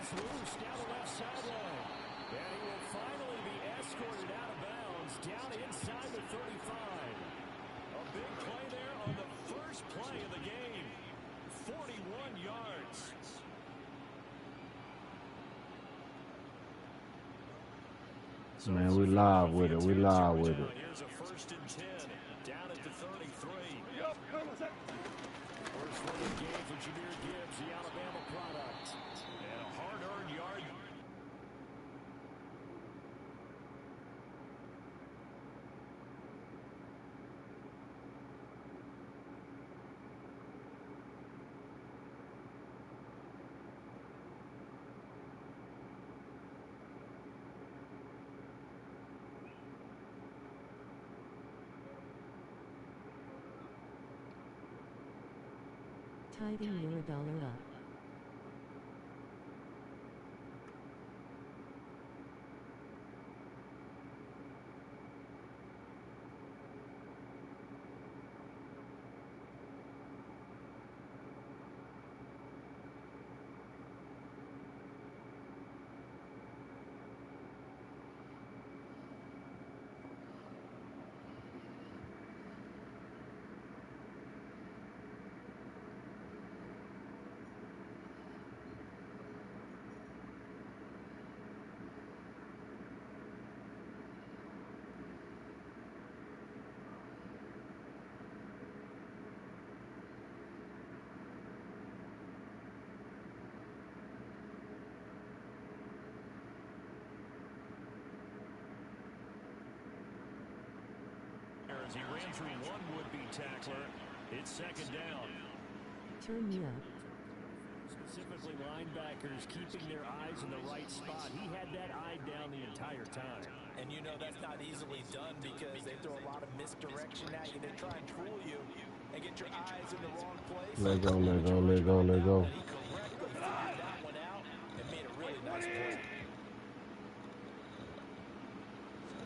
is loose down the left sideline. And he will finally be escorted out of bounds down inside the 35. A big play there on the first play of the game. 41 yards. Man, we live with it. We live with it. Here's a 1st and 10 down at the 33. First one of the game for Jahmyr Gibbs, the Alabama product. And a hard-earned yard. Tidy your $1 up. As he ran through one would-be tackler, it's 2nd down. Turn me up. Specifically linebackers keeping their eyes in the right spot. He had that eye down the entire time. And you know that's not easily done because they throw a lot of misdirection at you. They try and fool you and get your eyes in the wrong place. Let go, let go, let go, let go. And he correctly figured that one out and made a really nice play.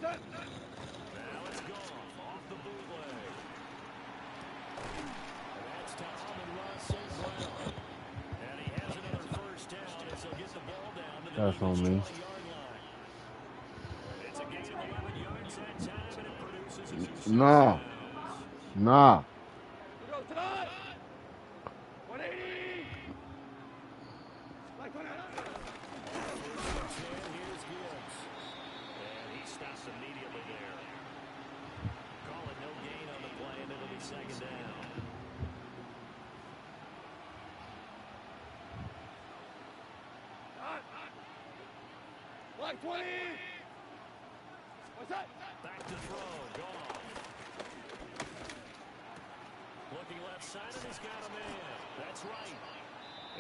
Now it's gone off the bootleg. And that's Tom and Ross St. Brown. And he has another 1st down as he'll get the ball down to the That's on me. 20-yard line. It's a gain of 11 yards that time, and it produces a 2-6 Nah. downs. Nah. Here's Gibbs. And he stops immediately there. Call it no gain on the play, and it'll be 2nd down. Like 20. What's that? Back to throw. Gone. Looking left side, and he's got a man. That's right.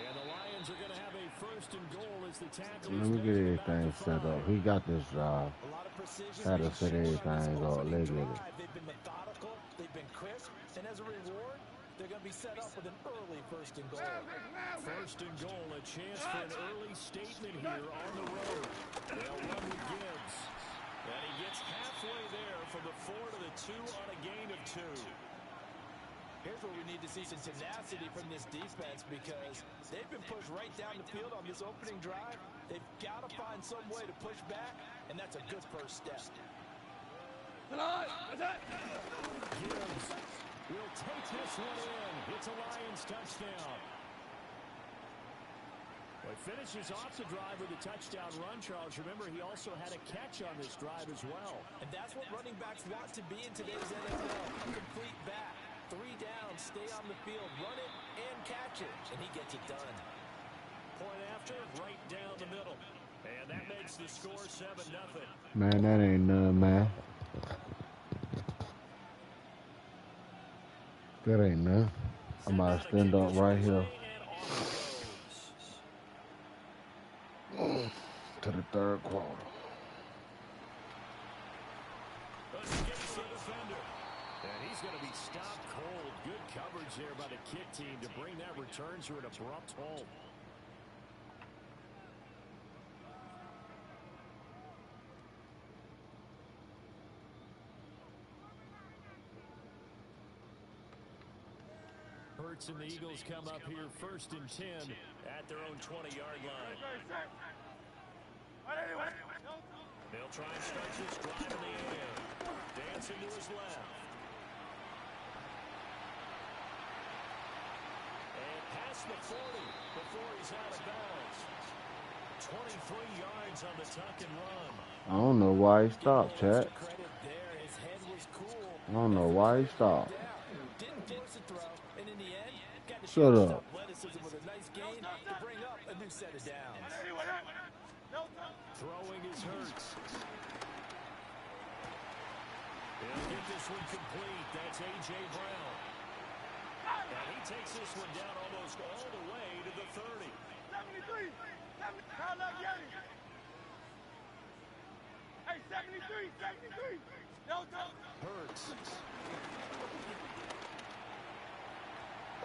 And the Lions are going to have a 1st and goal as the tackle. Let me get everything set up. He got this drive. A lot of precision. How to set everything up. Let's get it. They've been methodical. They've been crisp. And as a reward, they're going to be set up with an early 1st and goal. 1st and goal, a chance for an early statement here on the road. They'll run with Gibbs. And he gets halfway there from the 4 to the 2 on a gain of 2. Here's where we need to see some tenacity from this defense because they've been pushed right down the field on this opening drive. They've got to find some way to push back, and that's a good 1st step. Gibbs will take this one in. It's a Lions touchdown. Well, he finishes off the drive with a touchdown run, Charles. Remember, he also had a catch on this drive as well. And that's what running backs want to be in today's NFL. Complete back. 3 down, stay on the field, run it, and catch it. And he gets it done. Point after, right down the middle. And that makes the score 7-0. Man, that ain't none, man. That ain't none. I might stand up right here. To the 3rd quarter. Escapes the defender. And he's going to be stopped cold. Good coverage there by the kick team to bring that return to an abrupt halt. Hurts and the Eagles come up here 1st and 10 at their own 20-yard line. They'll try and start this drive in the air. Dancing to his left. And past the 40 before he's out of bounds. 23 yards on the tuck and run. I don't know why he stopped, chat. I don't know why he stopped. Didn't force a throw, and in the end, got to Shut show up. athleticism with a nice gain to bring up a new set of downs. Throwing his Hurts. He'll get this one complete. That's A.J. Brown. And he takes this one down almost all the way to the 30. 73. Hey, 73. Hurts.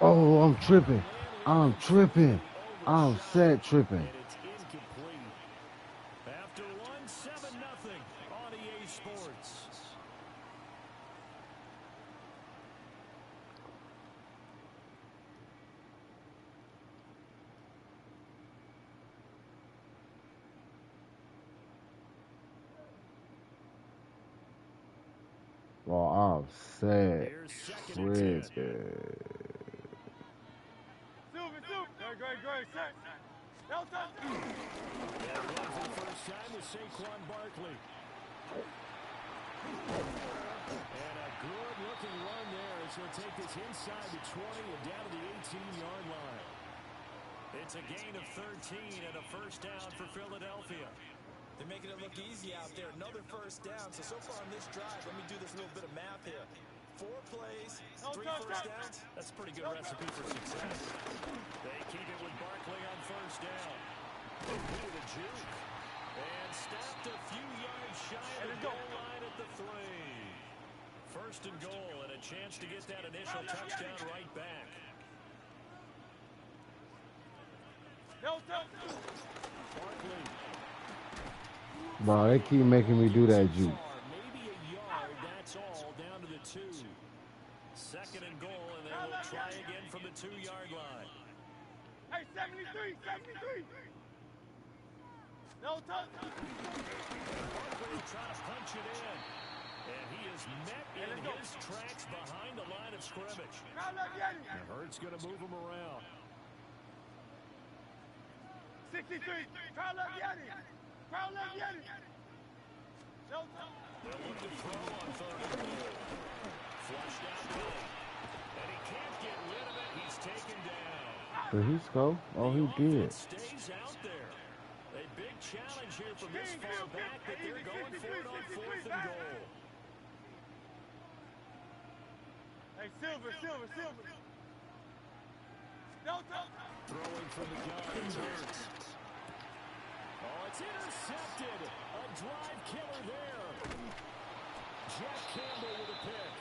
Oh, I'm tripping. I'm set tripping. And it's incomplete. After one, 7-0 on EA Sports. Well, I'm set Here's 2nd and 10. tripping. Great, set. Delta. That run for the first time with Saquon Barkley. And a good-looking run there as he'll take this inside the 20 and down to the 18-yard line. It's a gain of 13 and a first down for Philadelphia. They're making it look easy out there. Another first down. So far on this drive, let me do this little bit of math here. 4 plays, 3 first downs. That's a pretty good recipe for success. They keep it with Barkley on first down. They do the juke. And stopped a few yards shy of the goal line at the 3. 1st and goal and a chance to get that initial touchdown right back. Barkley. Bro, they keep making me do that juke. Maybe a yard, that's all, down to the 2. 2nd and goal, and they will try again from the 2-yard line. Hey, 73. No touch. Barkley will try to punch it in. And he is met in his tracks behind the line of scrimmage. And Hurts going to move him around. 63. Crowd left Yeti. No touch. They'll look to throw on 3rd and goal. Flushed out late. And he can't get rid of it. He's taken down. Did he score? Oh, he did. Stays out there. A big challenge here from this far back, but they're going for it on 4th and goal. Hey, Silver. No touch. Throwing from the gun. Hurts. Oh, it's intercepted. A drive killer there. Jeff Campbell with a pick.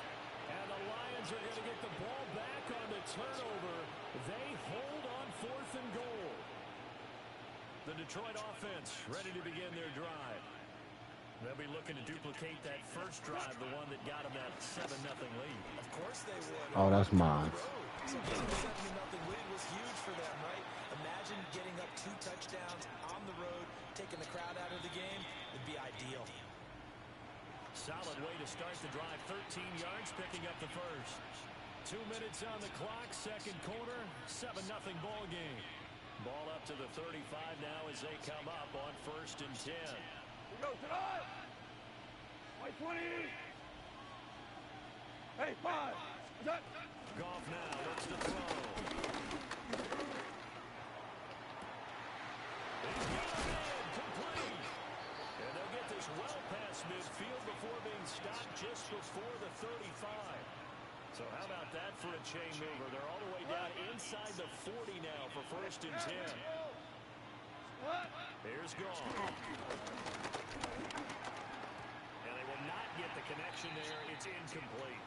And the Lions are going to get the ball back on the turnover. They hold on 4th and goal. The Detroit offense ready to begin their drive. They'll be looking to duplicate that first drive, the one that got them that 7-0 lead. Of course they would. Oh, that's mine. So getting a 7-0 lead was huge for them, right? Imagine getting up 2 touchdowns on the road, taking the crowd out of the game. Would be ideal. Solid way to start the drive. 13 yards, picking up the first. 2 minutes on the clock, 2nd quarter, 7-0 ball game. Ball up to the 35 now as they come up on 1st and 10. We go tonight. White 20. Hey, 5. Goff now looks to throw. He's got it in, complete. And they'll get this well past midfield before being stopped just before the 35. So how about that for a chain mover? They're all the way down inside the 40 now for 1st and 10. Here's Goff. And they will not get the connection there. It's incomplete.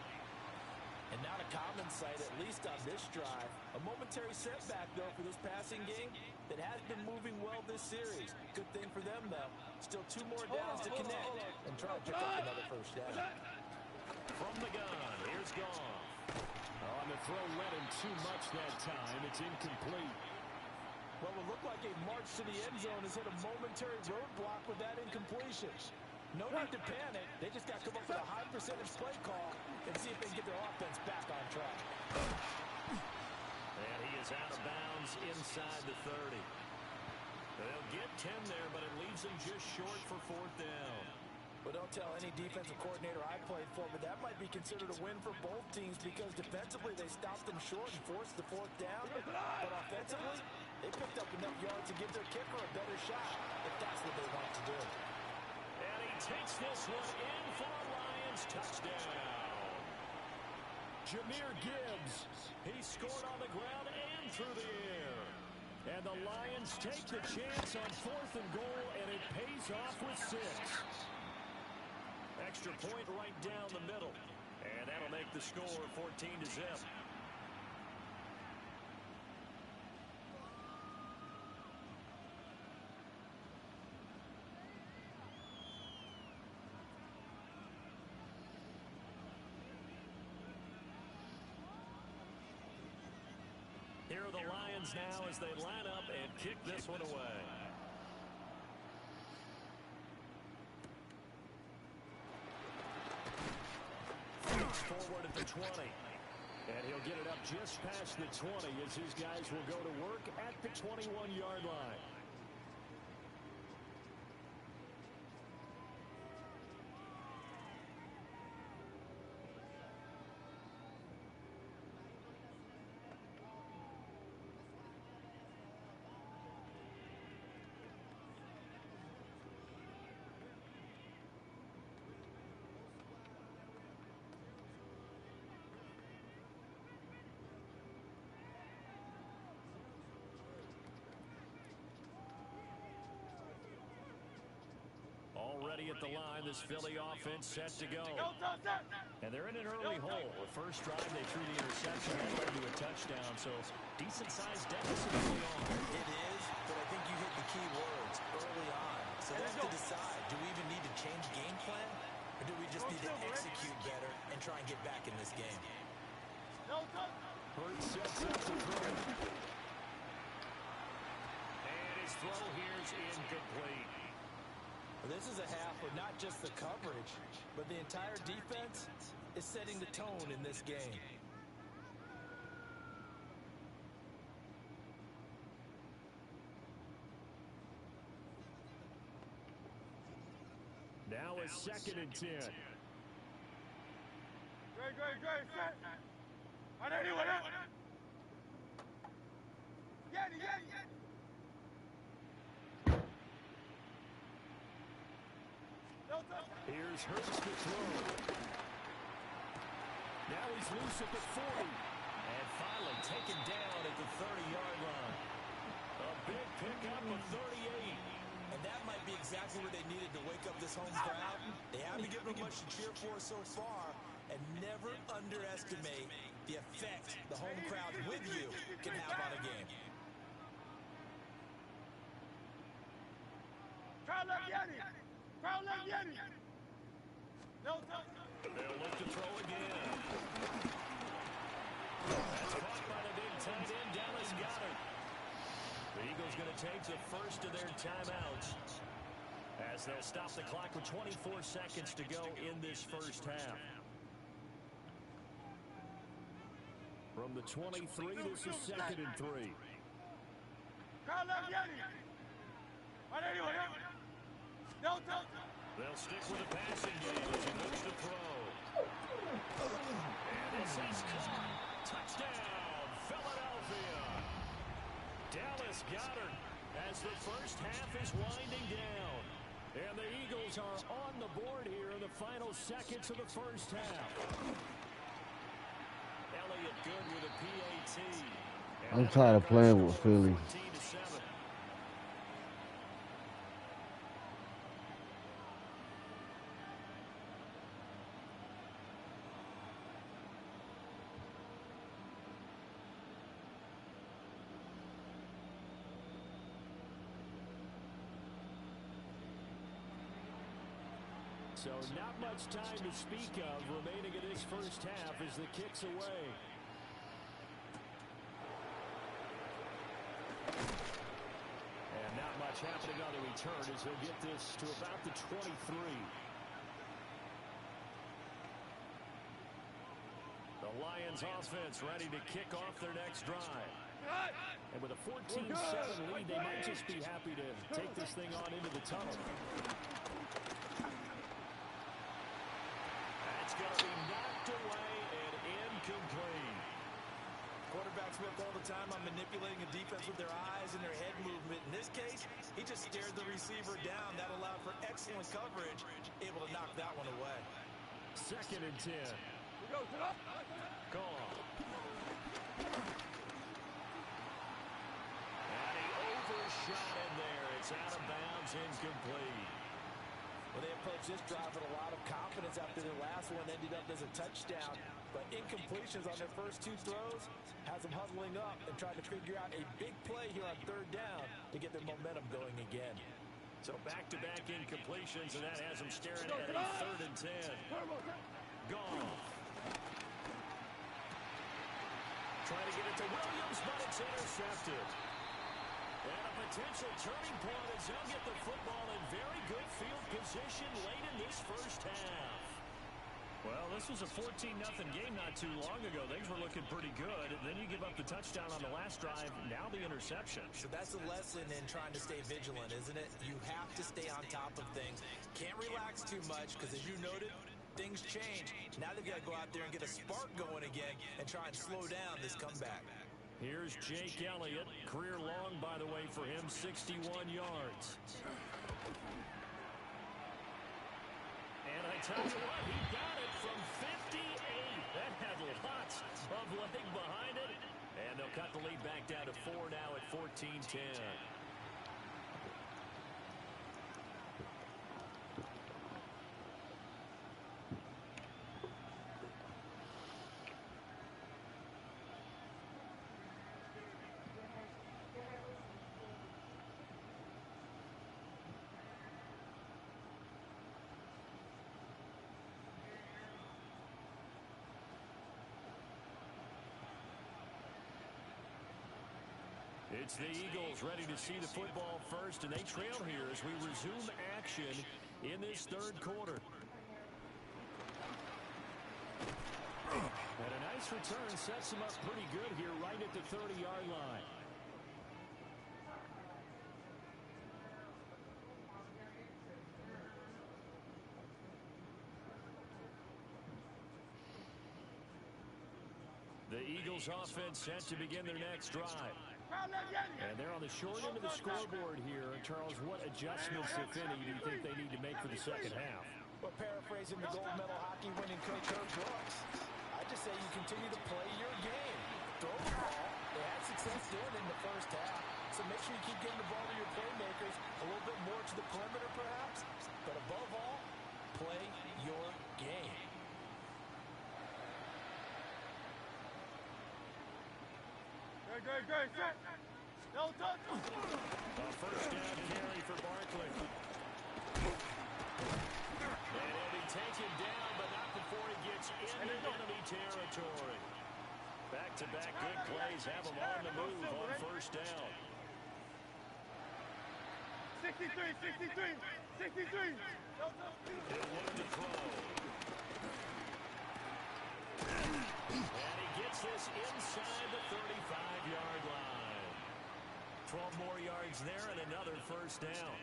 And not a common sight, at least on this drive. A momentary setback, though, for this passing game that has been moving well this series. Good thing for them, though. Still 2 more downs to connect and try to pick up another first down. From the gun, here's Goff. Oh, and the throw led him too much that time. It's incomplete. Well, it looked like a march to the end zone has hit a momentary roadblock with that incompletion. No need to panic. They just got to come up with a high percentage play call and see if they can get their offense back on track. And he is out of bounds inside the 30. They'll get 10 there, but it leaves them just short for 4th down. But don't tell any defensive coordinator I played for, but that might be considered a win for both teams because defensively they stopped them short and forced the 4th down. But offensively, they picked up enough yards to give their kicker a better shot if that's what they want to do. And he takes this one in for a Lions touchdown. Jahmyr Gibbs, he scored on the ground and through the air. And the Lions take the chance on 4th and goal, and it pays off with 6. Extra point right down the middle. And that'll make the score 14-0. Here are the Lions now as they line up and kick this one away. Forward at the 20. And he'll get it up just past the 20 as his guys will go to work at the 21-yard line. Already at the line, this Philly offense set to go. And they're in an early hole. The first drive, they threw the interception and led to a touchdown. So decent-sized deficit early on. It is, but I think you hit the key words early on. So that's to decide, do we even need to change game plan? Or do we just need to execute better and try and get back in this game? Hurts sets up the throw. And his throw here's incomplete. This is a half where not just the coverage, but the entire defense is setting the tone in this game. Now a 2nd and 10. Great, set. On anyone else. Yanni. Here's Hurts to throw. Now he's loose at the 40. And finally taken down at the 30-yard line. A big pickup of 38. And that might be exactly where they needed to wake up this home crowd. They haven't given them much to cheer for so far. And never underestimate the effect the home crowd with you can have on a game. Crowd left Yanni. They'll look to throw again. That's caught by the big tight end, Dallas Goedert. The Eagles going to take the first of their timeouts as they'll stop the clock with 24 seconds to go in this first half. From the 23, this is 2nd and 3. Crowd left Yanni. On anyone else. They'll stick with the passing game as he looks to throw. And this is caught. Touchdown, Philadelphia. Dallas Goedert as the first half is winding down. And the Eagles are on the board here in the final seconds of the first half. Elliott good with a PAT. I'm tired of playing with Philly. 14-7. So not much time to speak of remaining in this first half as the kick's away. much happening on the return as he'll get this to about the 23. The Lions offense ready to kick off their next drive. And with a 14-7 lead, they might just be happy to take this thing on into the tunnel. That's going to be knocked away and incomplete. Quarterbacks work all the time on manipulating a defense with their eyes and their head movement. In this case, he just stared the receiver down. That allowed for excellent coverage, able to knock that one away. 2nd and 10. Gone. And he overshot in there. It's out of bounds, incomplete. Well, they approached this drive with a lot of confidence after their last one ended up as a touchdown. But incompletions on their first 2 throws has them huddling up and trying to figure out a big play here on 3rd down to get their momentum going again. So back-to-back incompletions, and that has them staring at a 3rd and 10. Gone. Trying to get it to Williams, but it's intercepted. And a potential turning point as they'll get the football in very good field position late in this first half. Well, this was a 14-0 game not too long ago. Things were looking pretty good. And then you give up the touchdown on the last drive. Now the interception. So that's a lesson in trying to stay vigilant, isn't it? You have to stay on top of things. Can't relax too much because, as you noted, things change. Now they've got to go out there and get a spark going again and try and slow down this comeback. Here's Jake Elliott. Career long, by the way, for him, 61 yards. And I tell you what, he got it from 58. That had lots of leg behind it. And they'll cut the lead back down to 4 now at 14-10. It's the Eagles ready to see the football first, and they trail here as we resume action in this 3rd quarter. And a nice return sets them up pretty good here right at the 30-yard line. The Eagles offense set to begin their next drive. And they're on the short end of the scoreboard here. And Charles, what adjustments, if any, do you think they need to make for the second half? Well, paraphrasing the gold medal hockey winning coach Herb Brooks, I just say you continue to play your game. Throw the ball. They had success doing it in the first half. So make sure you keep getting the ball to your playmakers a little bit more to the perimeter, perhaps. But above all, play your game. Great, set. No touch. A first down carry for Barkley. And he'll be taken down, but not before he gets into enemy territory. Back-to-back good plays have him on the move on first down. 63. He'll look to throw. And he gets this inside the 35-yard line. 12 more yards there and another first down.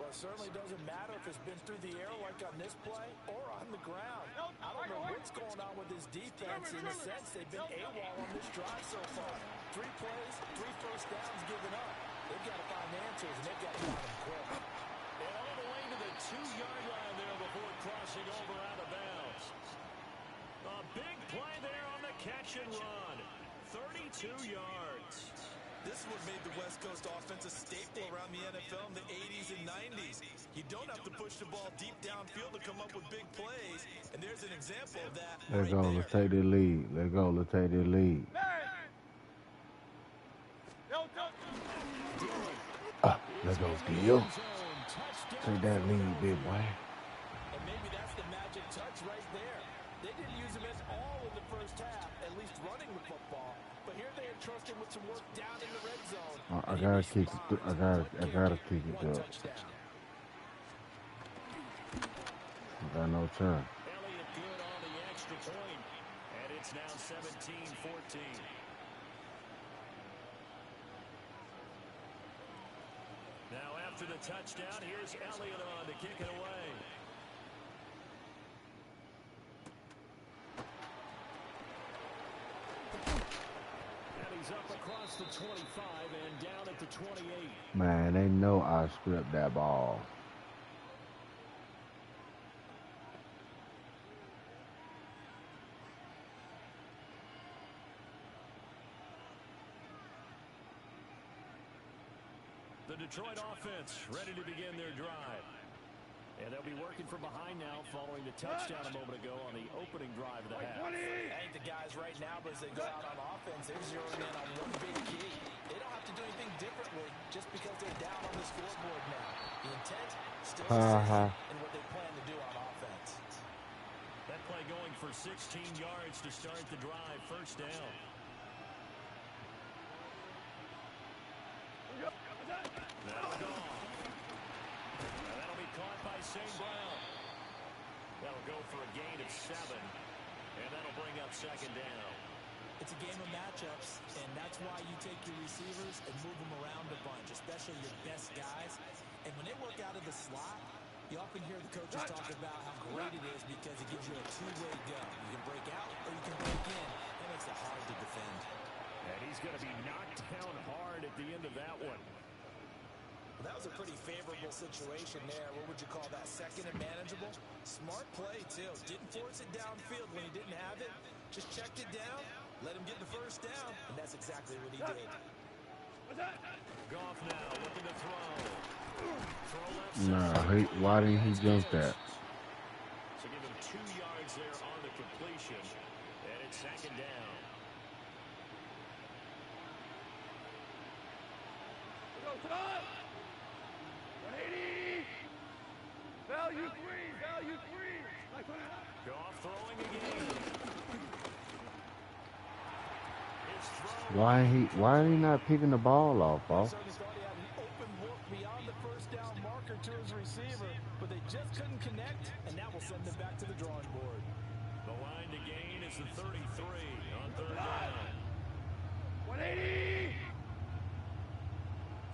Well, it certainly doesn't matter if it's been through the air like on this play or on the ground. I don't know what's going on with this defense. In a sense, they've been AWOL on this drive so far. 3 plays, 3 first downs given up. They've got to find answers, and they've got to find them quick. And all the way to the 2-yard line there before crossing over out of bounds. A big play there on the catch and run. 32 yards. This is what made the West Coast offense a staple around the NFL in the 80s and 90s. You don't have to push the ball deep downfield to come up with big plays, and there's an example of that. Let's go. Let's take the lead. Let's go. Let's take the lead. Let's go, Gil. Take that lead, big boy. And maybe that's the magic touch right there. They didn't use him at all in the first first half, at least running the football. But here they entrust him with some work down in the red zone. I gotta kick it. I gotta kick it up. I got no turn. Elliott good on the extra point, and it's now 17-14. Now after the touchdown, here's Elliott on to kick it away. And he's up across the 25 and down at the 28. Man, they know I script that ball. The Detroit offense ready to begin their drive. And they'll be working from behind now following the touchdown a moment ago on the opening drive of the half. I think the guys right now, as they go out on offense, they're zeroing in on one big key. They don't have to do anything differently just because they're down on the scoreboard now. The intent still the same in what they plan to do on offense. That play going for 16 yards to start the drive. First down. That'll go. That'll be caught by St. Brown. That'll go for a gain of 7, and that'll bring up second down. It's a game of matchups, and that's why you take your receivers and move them around a bunch, especially your best guys. And when they work out of the slot, you often hear the coaches talk about how great it is because it gives you a two-way go. You can break out or you can break in. That makes it hard to defend. And he's going to be knocked down hard at the end of that one. Well, that was a pretty favorable situation there. What would you call that? Second and manageable? Smart play, too. Didn't force it downfield when he didn't have it. Just checked it down, let him get the first down, and that's exactly what he did. Goff now looking to throw. Nah, why didn't he jump that? So give him 2 yards there on the completion, and it's second down. Time! 180! Value free! Value free! Goff throwing again. Why he not picking the ball off, boss? Certainly thought he had an open look beyond the first down marker to his receiver, but they just couldn't connect, and that will send them back to the drawing board. The line to gain is the 33 on third down. 180!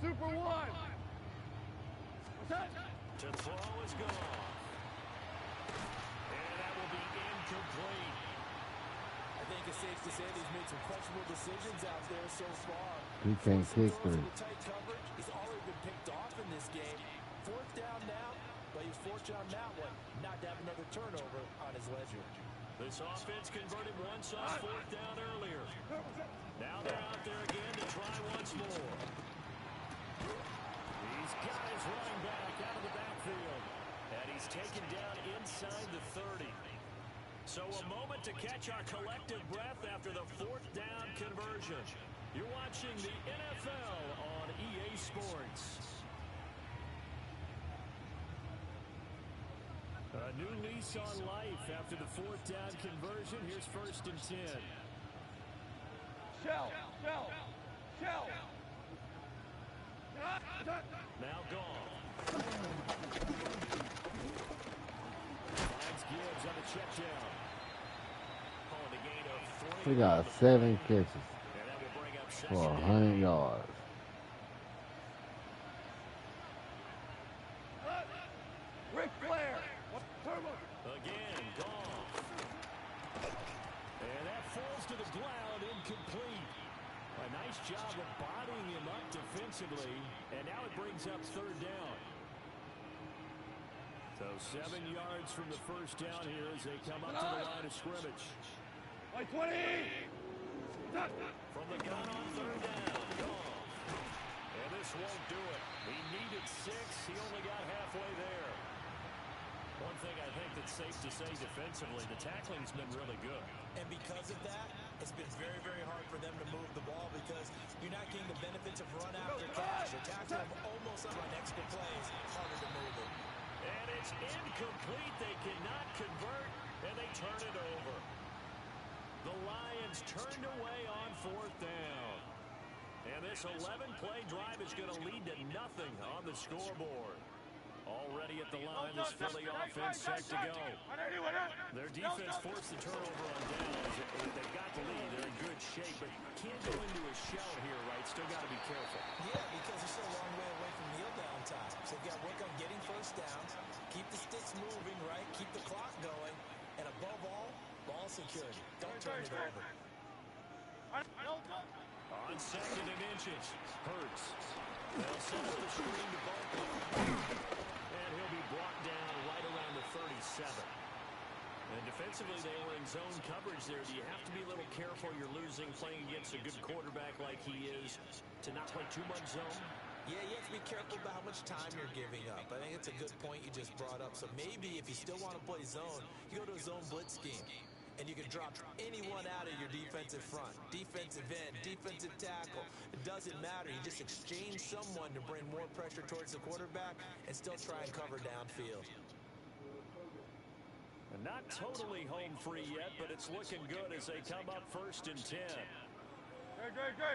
Super one! To throw is gone. And that will be incomplete. I think it's safe to say he's made some questionable decisions out there so far. He can't kick throws three. into tight coverage. He's already been picked off in this game. Fourth down now, but he's fortunate on that one not to have another turnover on his ledger. This offense converted once on fourth down earlier. Now they're out there again to try once more. These guys running back out of the backfield. And he's taken down inside the 30. So a moment to catch our collective breath after the fourth down conversion. You're watching the NFL on EA Sports. A new lease on life after the fourth down conversion. Here's first and 10. Shell! Now gone. Finds Gibbs on the check down. Calling the gain of 3. He got 7 catches And that will bring up for second 100 yards. Ric Flair! again, gone. And that falls to the ground, incomplete. A nice job of bodying him up defensively, and now it brings up third down. So 7 yards from the first down here as they come up to the line of scrimmage. Like 20! From the gun on third down, Goff. And this won't do it. He needed 6. He only got halfway there. One thing I think that's safe to say defensively, the tackling's been really good. And because of that, it's been very, very hard for them to move the ball because you're not getting the benefits of run after catch. You're tackling them almost on extra plays. Harder to move it. And it's incomplete. They cannot convert, and they turn it over. The Lions turned away on 4th down. And this 11-play drive is going to lead to nothing on the scoreboard. Already at the line, this Philly offense set to go. Their defense forced the turnover on downs. They've got the lead. They're in good shape, but can't go into a shell here, right? Still got to be careful. Yeah, because they're still a long way away from kneel down time. So they've got to work on getting first downs, keep the sticks moving, right? Keep the clock going, and above all, ball security. Don't turn it over. On 2nd and inches, Hurts. They'll set up the screen to Barkley. And he'll be brought down right around the 37. And defensively, they were in zone coverage there. Do you have to be a little careful? You're losing playing against a good quarterback like he is to not play too much zone? Yeah, you have to be careful about how much time you're giving up. I think it's a good point you just brought up. So maybe if you still want to play zone, you go to a zone blitz scheme. And you can drop anyone out of your defensive front. Defensive end, defensive tackle. It doesn't matter. You just exchange someone to bring more pressure towards the quarterback and still try and cover downfield. And not totally home free yet, but it's looking good as they come up 1st and 10. They'll try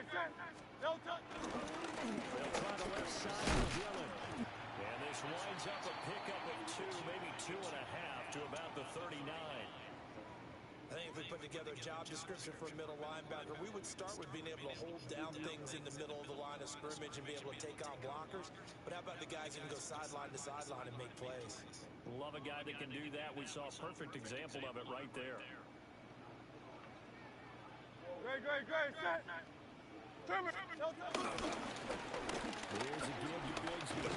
the left side of Dillon. And this winds up a pickup of 2, maybe 2.5 to about the 39. I think if we put together a job description for a middle linebacker, we would start with being able to hold down things in the middle of the line of scrimmage and be able to take on blockers. But how about the guys who can go sideline to sideline and make plays? Love a guy that can do that. We saw a perfect example of it right there. Great, set. Here's a give to Bigsby.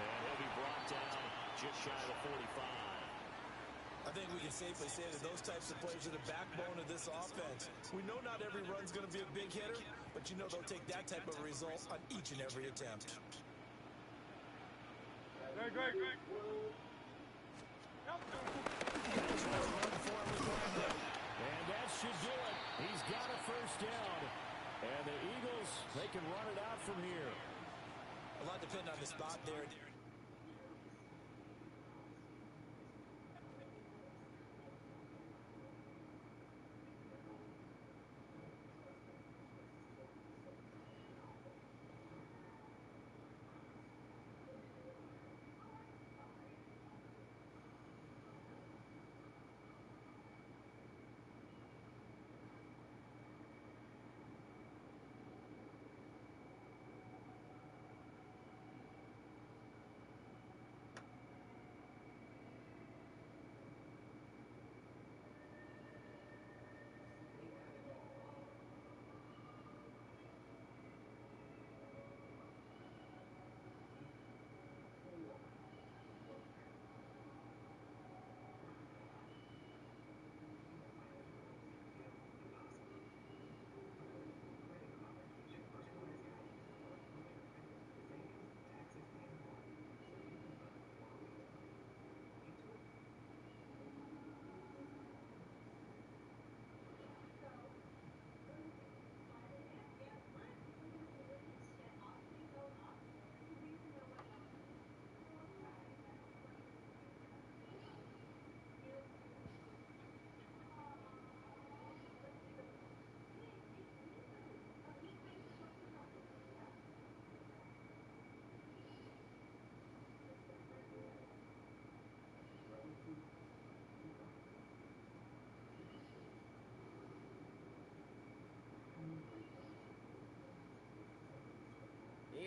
And he'll be brought down just shy of the 45. I think we can safely say that those types of plays are the backbone of this offense. We know not every run's going to be a big hitter, but you know they'll take that type of result on each and every attempt. Great. And that should do it. He's got a first down. And the Eagles, they can run it out from here. A lot depends on the spot there.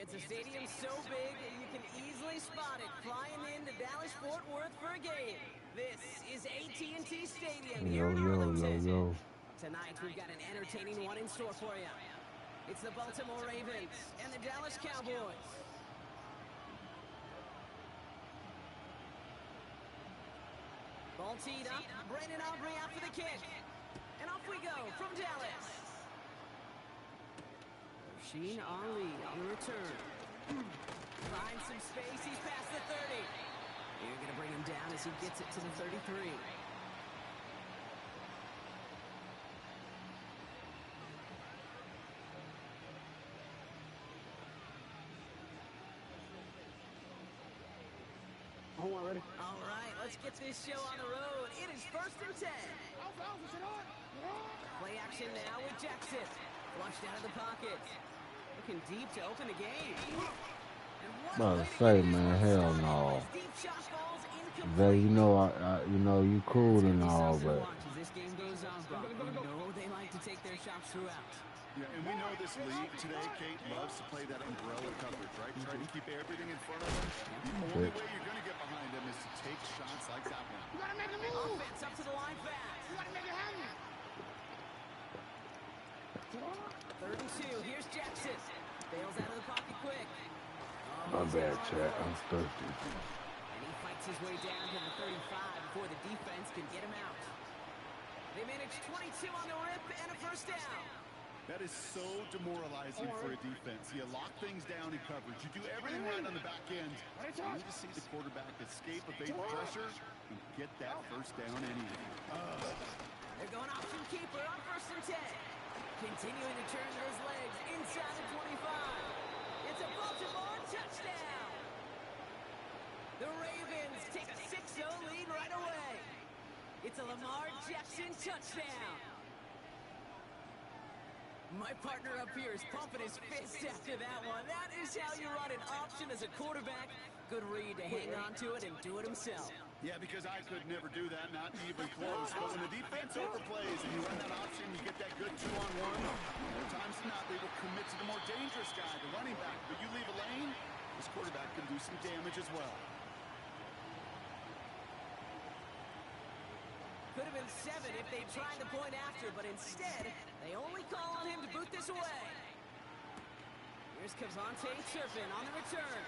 It's a stadium so big you can easily spot it flying into Dallas-Fort Worth for a game. This is AT&T Stadium here in Arlington. Tonight we've got an entertaining one in store for you. It's the Baltimore Ravens and the Dallas Cowboys. Ball teed up, Brandon Aubrey out for the kick. And off we go from Dallas. Sheen Ali on the return. Finds some space, he's past the 30. You're going to bring him down as he gets it to the 33. ready? All right, let's get this show on the road. It is 1st and 10. Play action now with Jackson. Flushed out of the pocket. Looking deep to open the game. About to say, man, hell no. Zay, you know, you know, you cool and all, but This game goes on, Brock. You know they like to take their shots throughout. Yeah, and we know this league today, Kate, loves to play that umbrella coverage, right? Try to keep everything in front of them. The only way you're going to get behind them is to take shots like that one. You gotta make a move. Offense up to the line fast. You gotta make it happen. 3rd and 2. Here's Jackson. Bails out of the pocket quick. my bad, chat. I'm thirsty. And he fights his way down to the 35 before the defense can get him out. They manage 22 on the rip and a 1st down. That is so demoralizing for a defense. You lock things down in coverage. You do everything right on the back end. You need to see the quarterback escape, evade pressure, and get that 1st down anyway. They're going option keeper on 1st and 10. Continuing to turn those legs inside the 25. It's a Baltimore touchdown. The Ravens take a 6-0 lead right away. It's a Lamar Jackson touchdown. My partner up here is pumping his fist after that one. That is how you run an option as a quarterback. Good read to hang on to it and do it himself. Yeah, because I could never do that, not even close. But when the defense overplays and you run that option, you get that good 2-on-1. More times than not, they will commit to the more dangerous guy, the running back. But you leave a lane, this quarterback can do some damage as well. Could have been 7 if they tried the point after, but instead, they only call on him to boot this away. Here's Cavante Turpin on the return.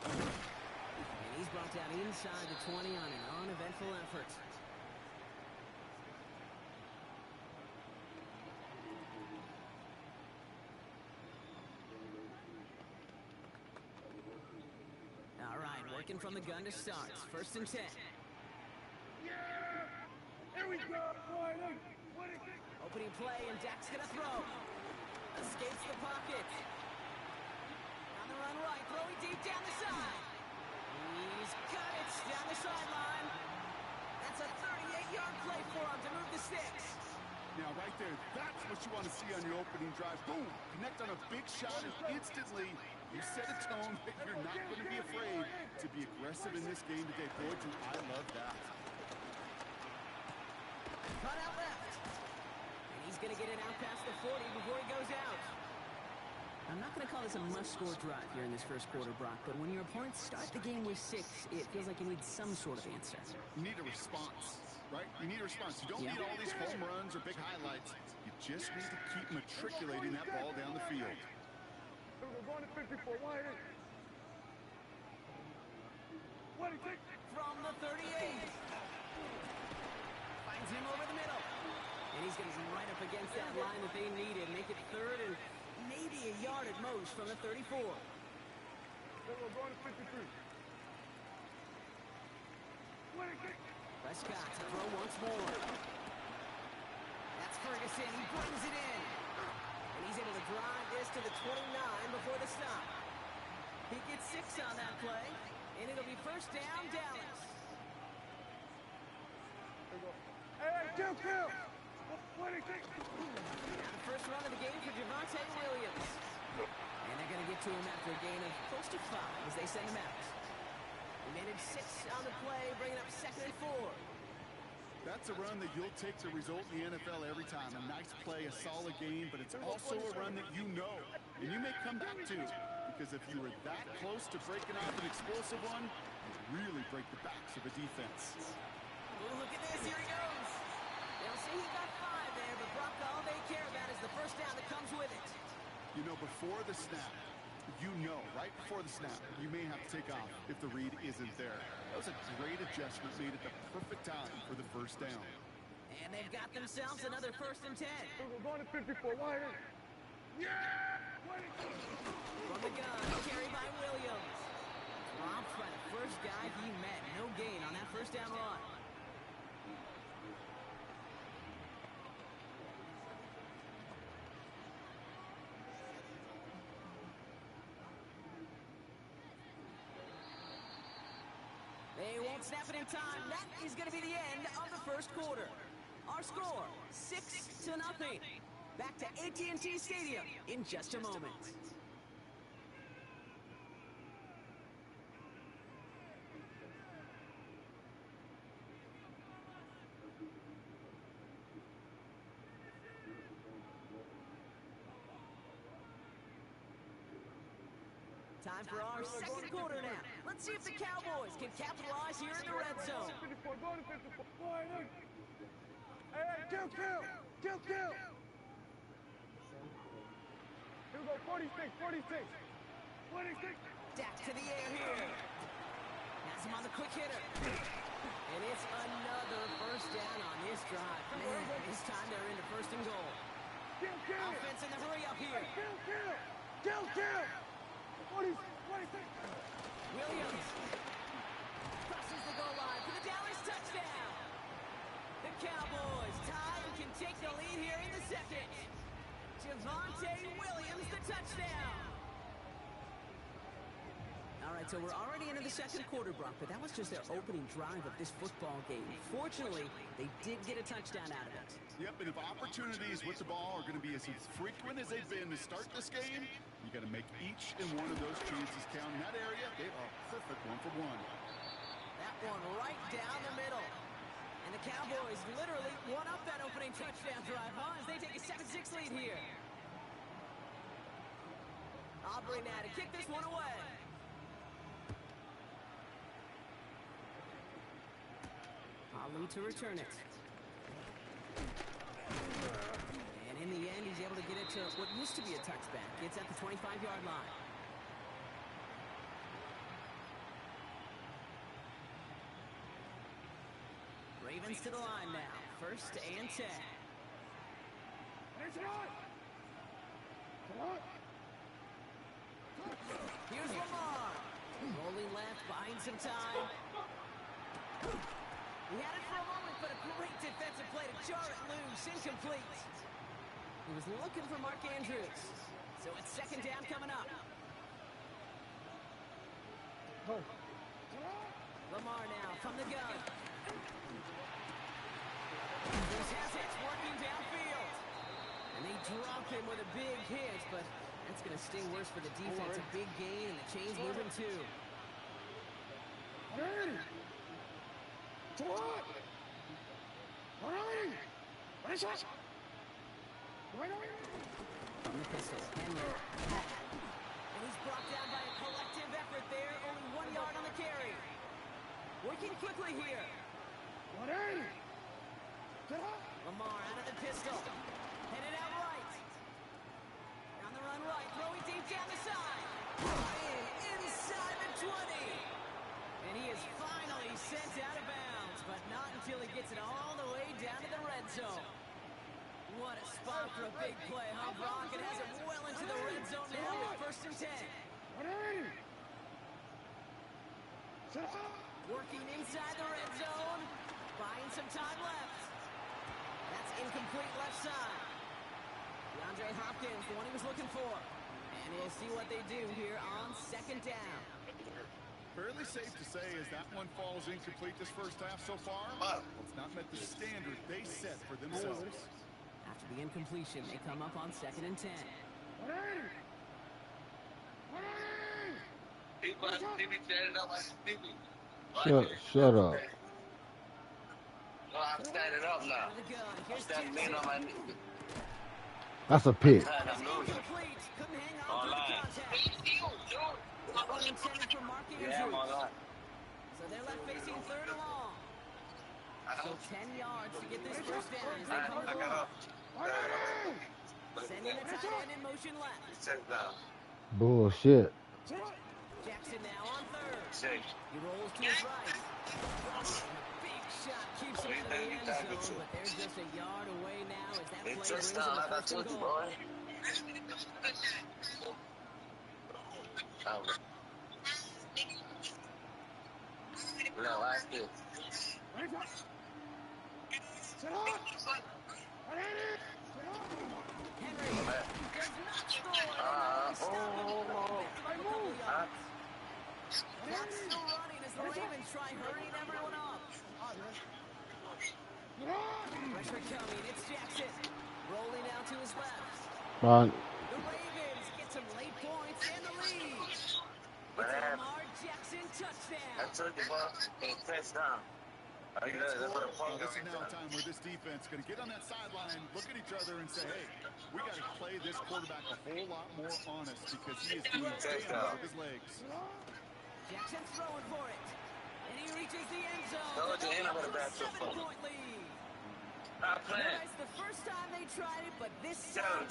And he's brought down inside the 20 on an uneventful effort. All right, working from the gun to start. 1st and 10. Here we go. Opening play, and Dak's gonna throw. Escapes the pocket. On the run right, throwing deep down the side. He's got it down the sideline. That's a 38-yard play for him to move the sticks. Now, right there, that's what you want to see on your opening drive. Boom! Connect on a big shot, and instantly you set a tone that you're not going to be afraid to be aggressive in this game today. Boy, do I love that. Cut out left. And he's going to get it out past the 40 before he goes out. I'm not going to call this a must-score drive here in this 1st quarter, Brock, but when your opponents start the game with 6, it feels like you need some sort of answer. You need a response, right? You need a response. You don't need all these home runs or big highlights. You just need to keep matriculating that ball down the field. We're going to 54. Why it is? What is it? From the 38. Finds him over the middle. And he's going to be right up against that line that they needed. Make it 3rd and maybe a yard at most from the 34. We're going to 53. What is it? Prescott to throw once more. That's Ferguson. He brings it in. And he's able to drive this to the 29 before the stop. He gets 6 on that play. And it'll be 1st down, Dallas. Hey, kill! What is it? Now the 1st run of the game for Javonte Williams. And they're going to get to him after a gain of close to 5 as they send him out. He managed 6 on the play, bringing up 2nd and 4. That's a run that you'll take to result in the NFL every time. A nice play, a solid game, but it's also a run that you know, and you may come back to. Because if you were that close to breaking off an explosive one, you really break the backs of a defense. Ooh, look at this, here he goes. They'll see he got 5 there, but Brock, all they care about is the 1st down that comes with it. You know, before the snap, right before the snap, you may have to take off if the read isn't there. That was a great adjustment made at the perfect time for the 1st down. And they've got themselves another 1st and 10. We're going to 54. Why it is? From the gun, carried by Williams. Dropped by the 1st guy he met. No gain on that 1st down run. Can't snap it in time. That is going to be the end of the first quarter. Our score, 6-0. Back to AT&T Stadium in just a moment. Time for our second quarter now. Let's see if the Cowboys can capitalize here in the red zone. Hey, kill! Here we go, 46. Dak to the air here. Has him on the quick hitter. And it's another first down on this drive. Man, this time they're into first and goal. Offense in the hurry up here. Kill! 46. Williams crosses the goal line for the Dallas touchdown. The Cowboys tie and can take the lead here in the second. Javonte Williams, the touchdown. All right, so we're already into the second quarter, Brock, but that was just their opening drive of this football game. Fortunately, they did get a touchdown out of it. Yep, and if opportunities with the ball are going to be as frequent as they've been to start this game, you got to make each and one of those chances count. In that area, they are perfect 1-for-1. That one right down the middle. And the Cowboys literally won up that opening touchdown drive, huh? As they take a 7-6 lead here. Aubrey now to kick this one away. Ali to return it. And in the end, he's able to get it to what used to be a touchback. It's at the 25-yard line. Ravens to the line now. First and 10. Here's Lamar. Rolling left, buying some time. He had it for a moment, but a great defensive play to jar it loose. Incomplete. He was looking for Mark Andrews. So it's second down coming up. Lamar now from the gun. This has it, working downfield. And they drop him with a big hit, but that's going to sting worse for the defense. A big gain, and the chain's moving too. From the pistol, Henry. And he's brought down by a collective effort there. Only 1 yard on the carry. Working quickly here. Lamar out of the pistol. Headed out right. On the run right. Throwing deep down the side. Ryan inside the 20. And he is finally sent out of bounds, but not until he gets it all the way down to the red zone. What a spot for a big play, huh, Brock? It has it well into the red zone now with first and 10. Working inside the red zone. Buying some time left. That's incomplete left side. DeAndre Hopkins, the one he was looking for. And he'll see what they do here on second down. Fairly safe to say as that one falls incomplete this first half so far, it's not met the standard they set for themselves. After the incompletion, they come up on second and 10. Shut up. No, I'm standing up now. I'm standing in on my knee. That's a pick. Couldn't hang on to the contact. One intended for Mark Andrews. Yeah, I'm online. So they're left facing third and long. So 10 yards to get this first down as they come to the line. Sending the tight end in motion left. Bullshit. Jackson now on third. Six. He rolls to his right. And a big shot keeps him in the end zone, but they're just a yard away now as that play brings them to first and goal. No, I still. Henry does not score. Clock's still running as the Ravens try hurrying them Pressure coming. It's Jackson. Rolling out to his left. Run. The Ravens get some late points and the lead. It's a Lamar Jackson touchdown. I told you, bro. Touchdown. This is now a time where this defense is going to get on that sideline, look at each other, and say, hey, we got to play this quarterback a whole lot more honest because he is doing damage with his legs. Jackson's throwing for it. And he reaches the end zone. Told you, ain't nobody back to 7-point lead. Stop playing. That's the first time they tried it, but this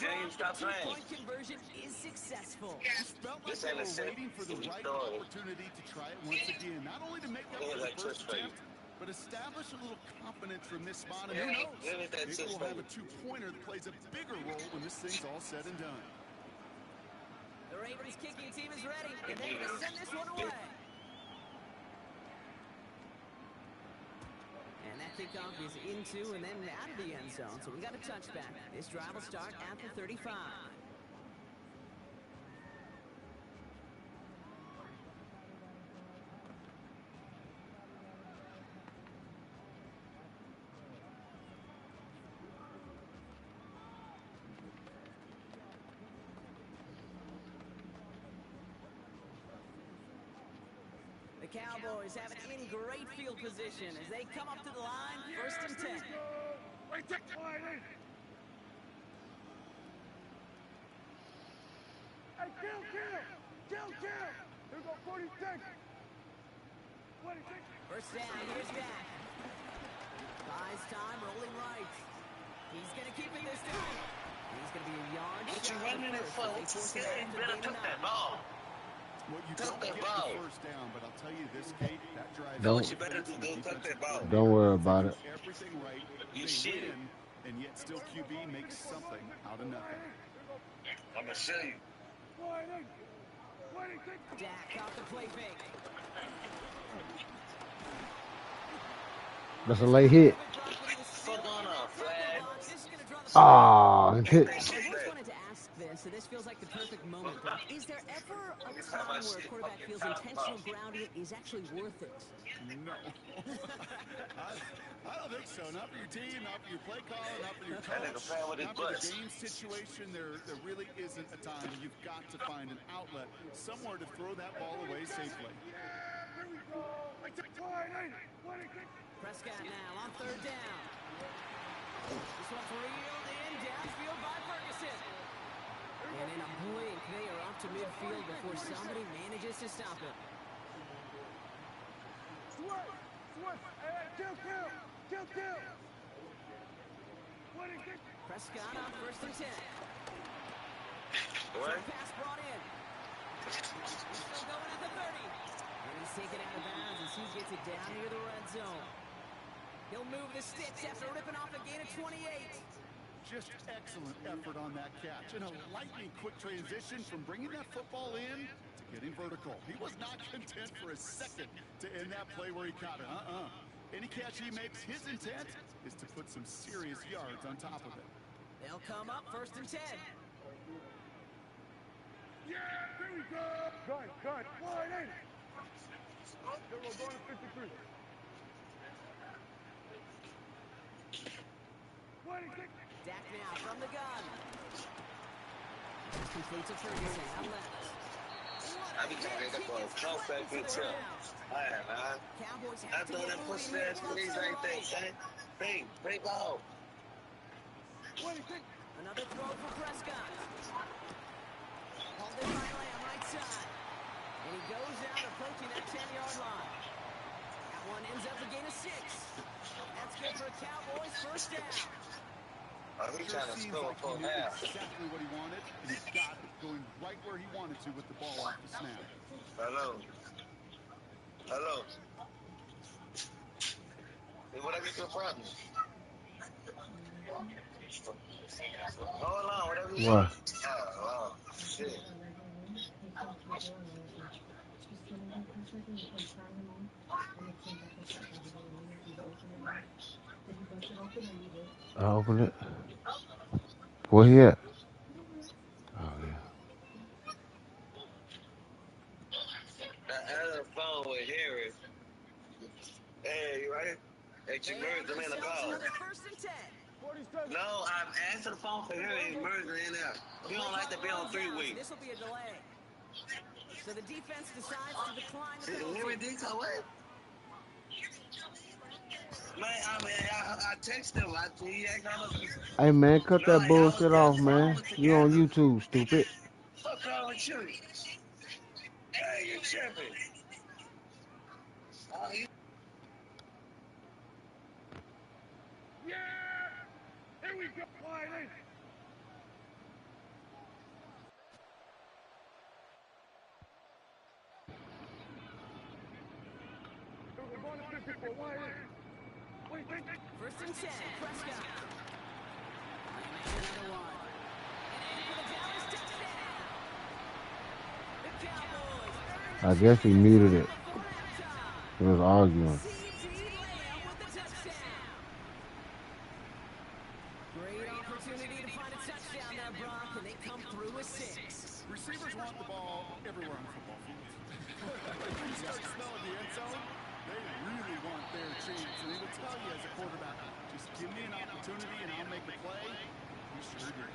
James, stop playing. two-point conversion is successful. Just felt like they were waiting for the right opportunity to try it once again. Not only to make up for the first attempt, but establish a little confidence from this spot. And who knows? Maybe we'll have a two-pointer that plays a bigger role when this thing's all said and done. The Ravens kicking team is ready, and they're going to send this one away. And that kickoff is into and then out of the end zone. So we got a touchback. This drive will start at the 35. The Cowboys have it in great field position as they come up to the line, 1st and 10. Hey, kill! Here we go, 46. 26. First down, here's Dak. Buys time, rolling right. He's going to keep it this time. He's going to be a yard. What you running it for? What you scared? You better took that ball. Well, you don't get the first down, but I'll tell you this, Kate, that drive. What you better do, go tuck that ball. Don't worry about it. Everything right. You shit. And yet still QB makes something out of nothing. I'm going to show you. Dak off the play fake. That's a late hit. Fuck on off, flag. Ah, hit. I always wanted to ask this, and this feels like the perfect moment, but is there ever a time where a quarterback feels intentional grounding is actually worth it? No. I don't think so. Not for your team, not for your play call, not for your coach, not for the game situation. There really isn't a time. You've got to find an outlet, somewhere to throw that ball away safely. Prescott now on 3rd down. This one's reeled in downfield by Ferguson. And in a blink, they are up to midfield before somebody manages to stop it. Kill. Prescott on 1st and 10. What? Pass brought in. Still going at the 30. And he's taken out of bounds as he gets it down near the red zone. He'll move the sticks after ripping off a gain of 28. Just excellent effort on that catch. And a lightning quick transition from bringing that football in to getting vertical. He was not content for a second to end that play where he caught it. Any catch he makes, his intent is to put some serious yards on top of it. They'll come up 1st and 10. Yeah, here we go. Gun. Wide in. Here we're going to 53. 26. Dak now from the gun. Complete to Ferguson on left. I be trying to get that ball. Come back with you. Alright, man. Cowboys I have to thought get that push moving that squeeze right there, son. Big ball. 26. Another throw for Prescott. Holding by Lamb right side. And he goes out approaching that 10-yard line. That one ends up a gain of 6. That's good for a Cowboys 1st down. He's trying to score for He knew half. exactly what he wanted, and he got it going right where he wanted to with the ball off the snap. Hello. Hey, whatever your problem. Hold on, whatever you What? want. Oh, shit. I opened it. Where he at? Oh, yeah. I had a phone with Harry. Hey, you right? Hey, Jameer, the man of God. 1st and 10. No, I'm answering the phone for him and merging in there. He don't like to be on 3-way. This will be a delay. So the defense decides to decline the Henry penalty. Dix, what? Man, I text him. He ain't gonna. Hey, man, cut No, that y'all was bullshit off, man. You on YouTube, stupid. What's wrong with you? Hey, you tripping. Yeah! Here we go! Wide in! We're going to 54, wide in. What do you think? First and 10, Prescott. Another one. And for the Dallas touchdown. The Cowboys. I guess he muted it. He was arguing. Great opportunity to find a touchdown there, Brock, and they come through with 6. Receivers want the ball everywhere on the football field. When you start smelling the end zone, they really want their chance. And they will tell you as a quarterback, just give me an opportunity and I'll make a play. You sure did.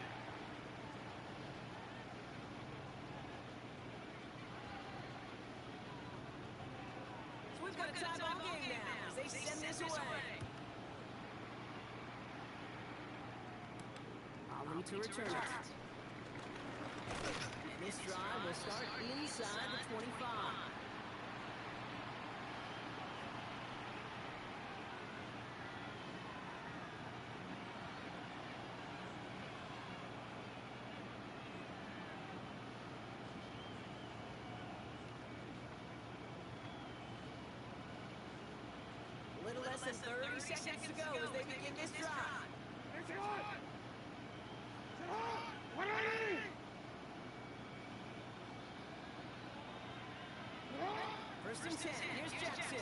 So we've got a timeout game now as they send this away. Ali to return it. And this drive will start inside the 25. A little less than 30 seconds to go as they begin this drive. First and 10, here's Jackson.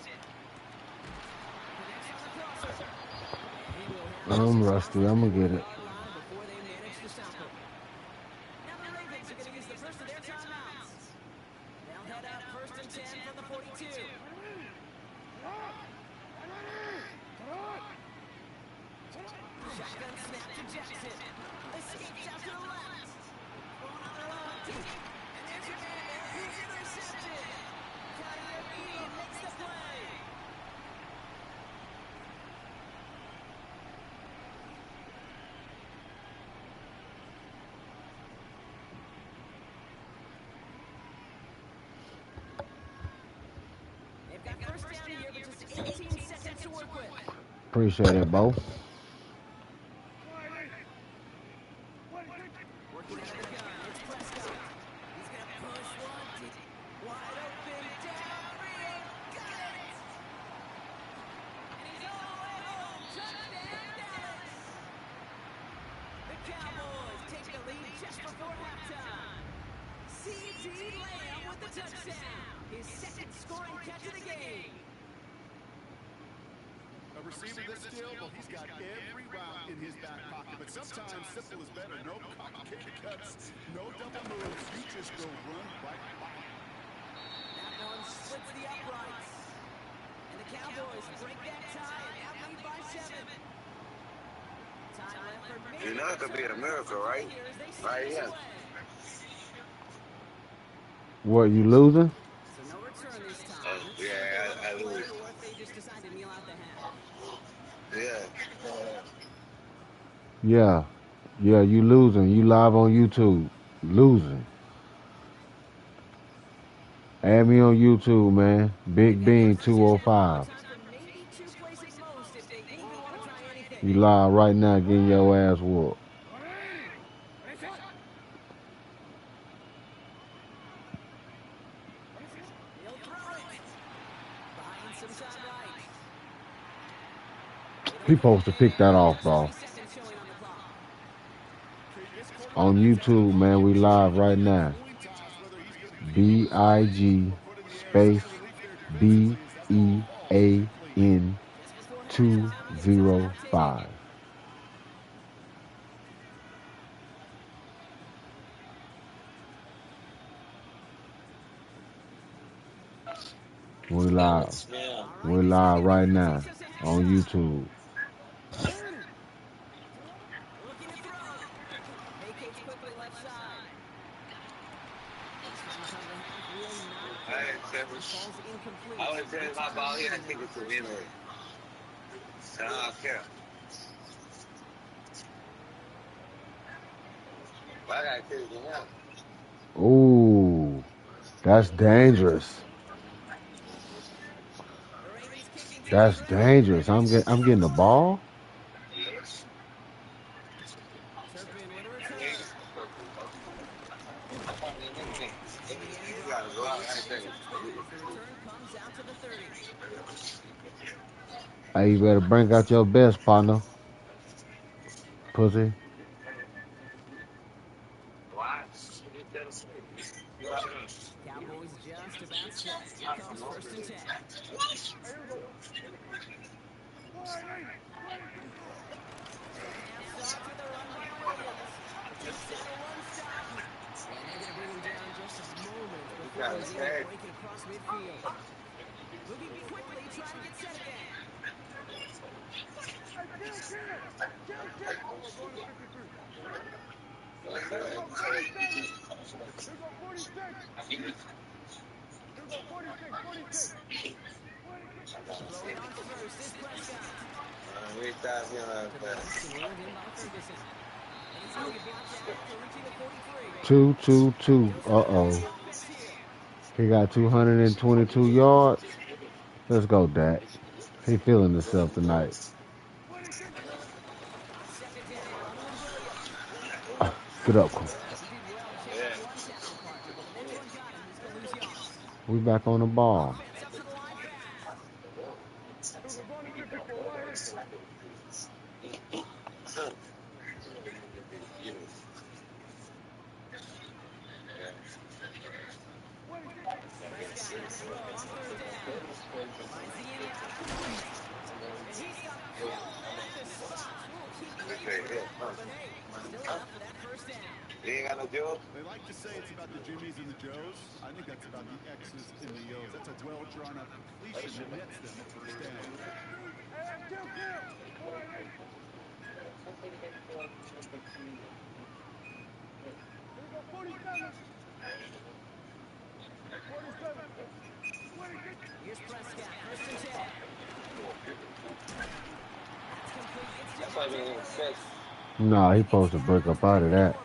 Connects on the crosser. I'm rusty. I'm going to get it. Before they manage to stop him. Now the Ravens are going to use the first of their timeouts. They'll head up first and 10 from the 42. Shotgun snap to Jackson. Escapes out to the left. Throwing on their own deep. And there's your man there. He's intercepted. Kyrie makes the play. They've got first down here, but just 18 seconds to work with. Appreciate it, Bo. Working out of the gun, it's Prescott. He's going to push one deep. Wide open, downfield, got it! And he's all the way home, touchdown Dallas! The Cowboys take the lead just before halftime. C.D. Lamb with the touchdown, his second scoring catch of the game. A receiver this skilled, well, he's got every route in his back pocket. But sometimes simple is better. No complicated cuts, no double moves. You just go run right by. That one splits the uprights. And the Cowboys break that tie and now lead by 7. Time left for minutes. You know it could be a miracle, right? Right, yeah. What, you losing? So no return this time. Yeah, I lose. Or if they just decide to kneel out the half. Yeah. Yeah, you losing. You live on YouTube. Losing. Add me on YouTube, man. Big Bean 205. You live right now getting your ass whooped. He supposed to pick that off, bro. On YouTube, man, we live right now. BIG space BEAN 205. We live right now on YouTube. Falls incomplete. I would say my ball here, I think it's a winner. So I don't care. But I gotta take it out. Ooh, that's dangerous. That's dangerous. I'm getting the ball. Turpin with a return. You gotta go out right there. The return comes out to the 30. Hey, you better bring out your best, partner. Pussy. Cowboys just about set. Here comes 1st and 10. Half start to the run by Williams. Takes out a run stop. And they're going to bring him down just a moment before he's able to break it across midfield. Moving quickly, trying to get set again. Throwing on first is Prescott. Ruled in by Ferguson. And he's going to be blocked out after reaching the 43. 2. Uh-oh. He got 222 yards. Let's go, Dak. He feeling himself tonight. Second down with Williams. Get up, Cole. We back on the ball. They like to say it's about the Jimmies and the Joes. I think that's about the X's and the O's. That's a well-drawn-up completion that nets them the first down. Here's Prescott, 1st and 10. That's why we didn't fix. Nah, he supposed to break up out of that.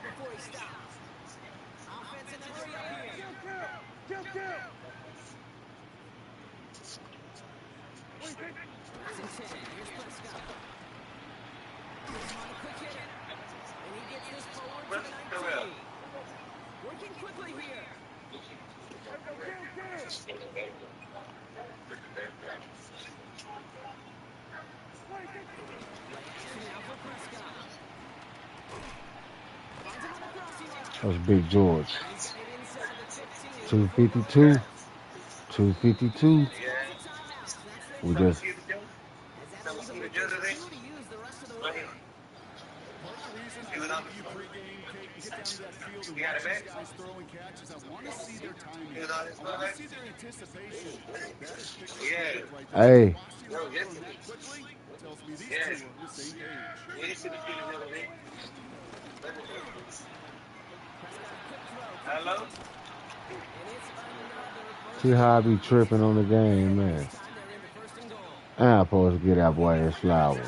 Working quickly here. That was Big George. 252. 252. We just. You got it, man. Guys throwing catches. I want to see their timing. I want to see their anticipation. That is Hey. Quickly tells me these two are on the same page. Hello? See how I be tripping on the game, man. I'm supposed to get that boy his flowers.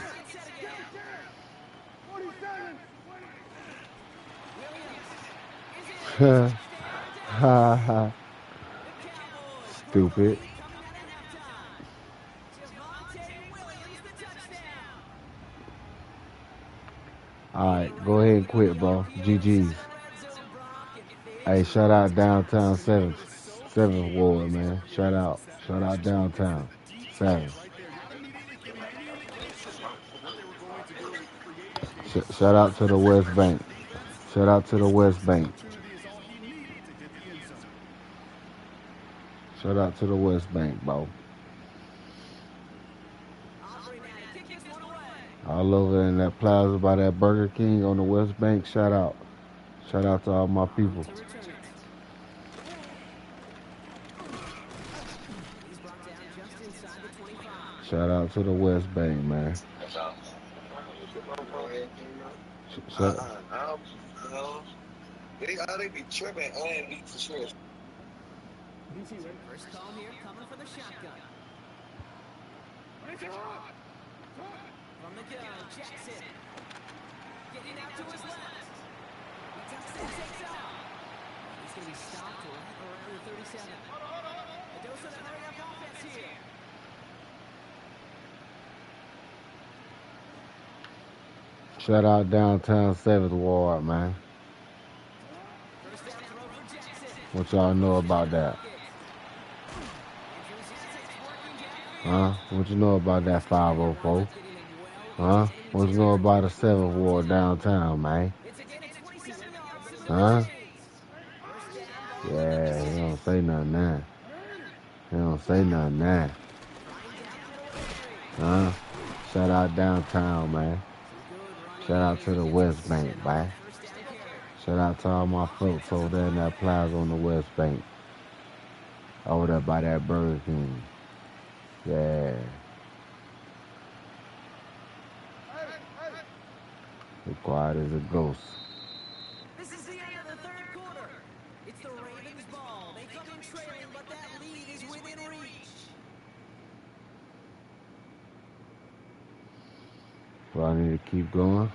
Stupid. Alright, go ahead and quit, bro. GG's. Hey, shout out downtown 7th Ward, man. Shout out downtown 7th. Shout out to the West Bank. Shout out to the West Bank. Shout out to the West Bank, bro. All over in that plaza by that Burger King on the West Bank. Shout out. Shout out to all my people. Shout out to the West Bank, man. They be tripping and be for sure. First call here coming for the shotgun. From the gun, Jackson. Getting out to his left. He tucks in, takes off. He's going to be stopped around the 37. A dose of the hurry-up offense here. Shout out downtown 7th Ward, man. First down throw for Jackson. What y'all know about that? Huh? What you know about that 504? Huh? What you know about the 7th Ward downtown, man? Huh? Yeah, he don't say nothing now. He don't say nothing now. Huh? Shout out downtown, man. Shout out to the West Bank, man. Shout out to all my folks over there in that plaza on the West Bank. Over there by that Burger King. Yeah. As quiet as a ghost. This is the end of the third quarter. It's the Ravens' ball. They come in trailing, but that lead is within reach. So I need to keep going.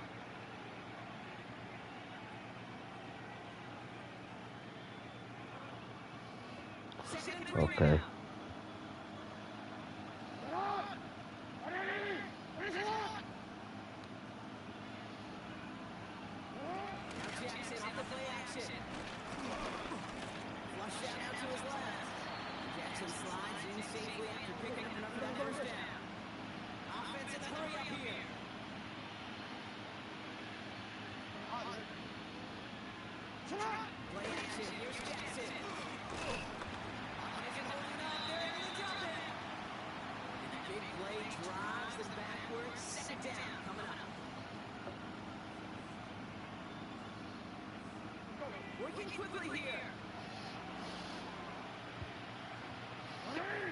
Okay. Jackson off the play action. Flush that out to his left. Jackson slides in safely after picking up enough of that first down. Offense in the hurry up here. Play action. Here's Jackson. Isn't holding up. They're able to drop it. And the big play drives them backwards. Second down coming up. Working quickly here.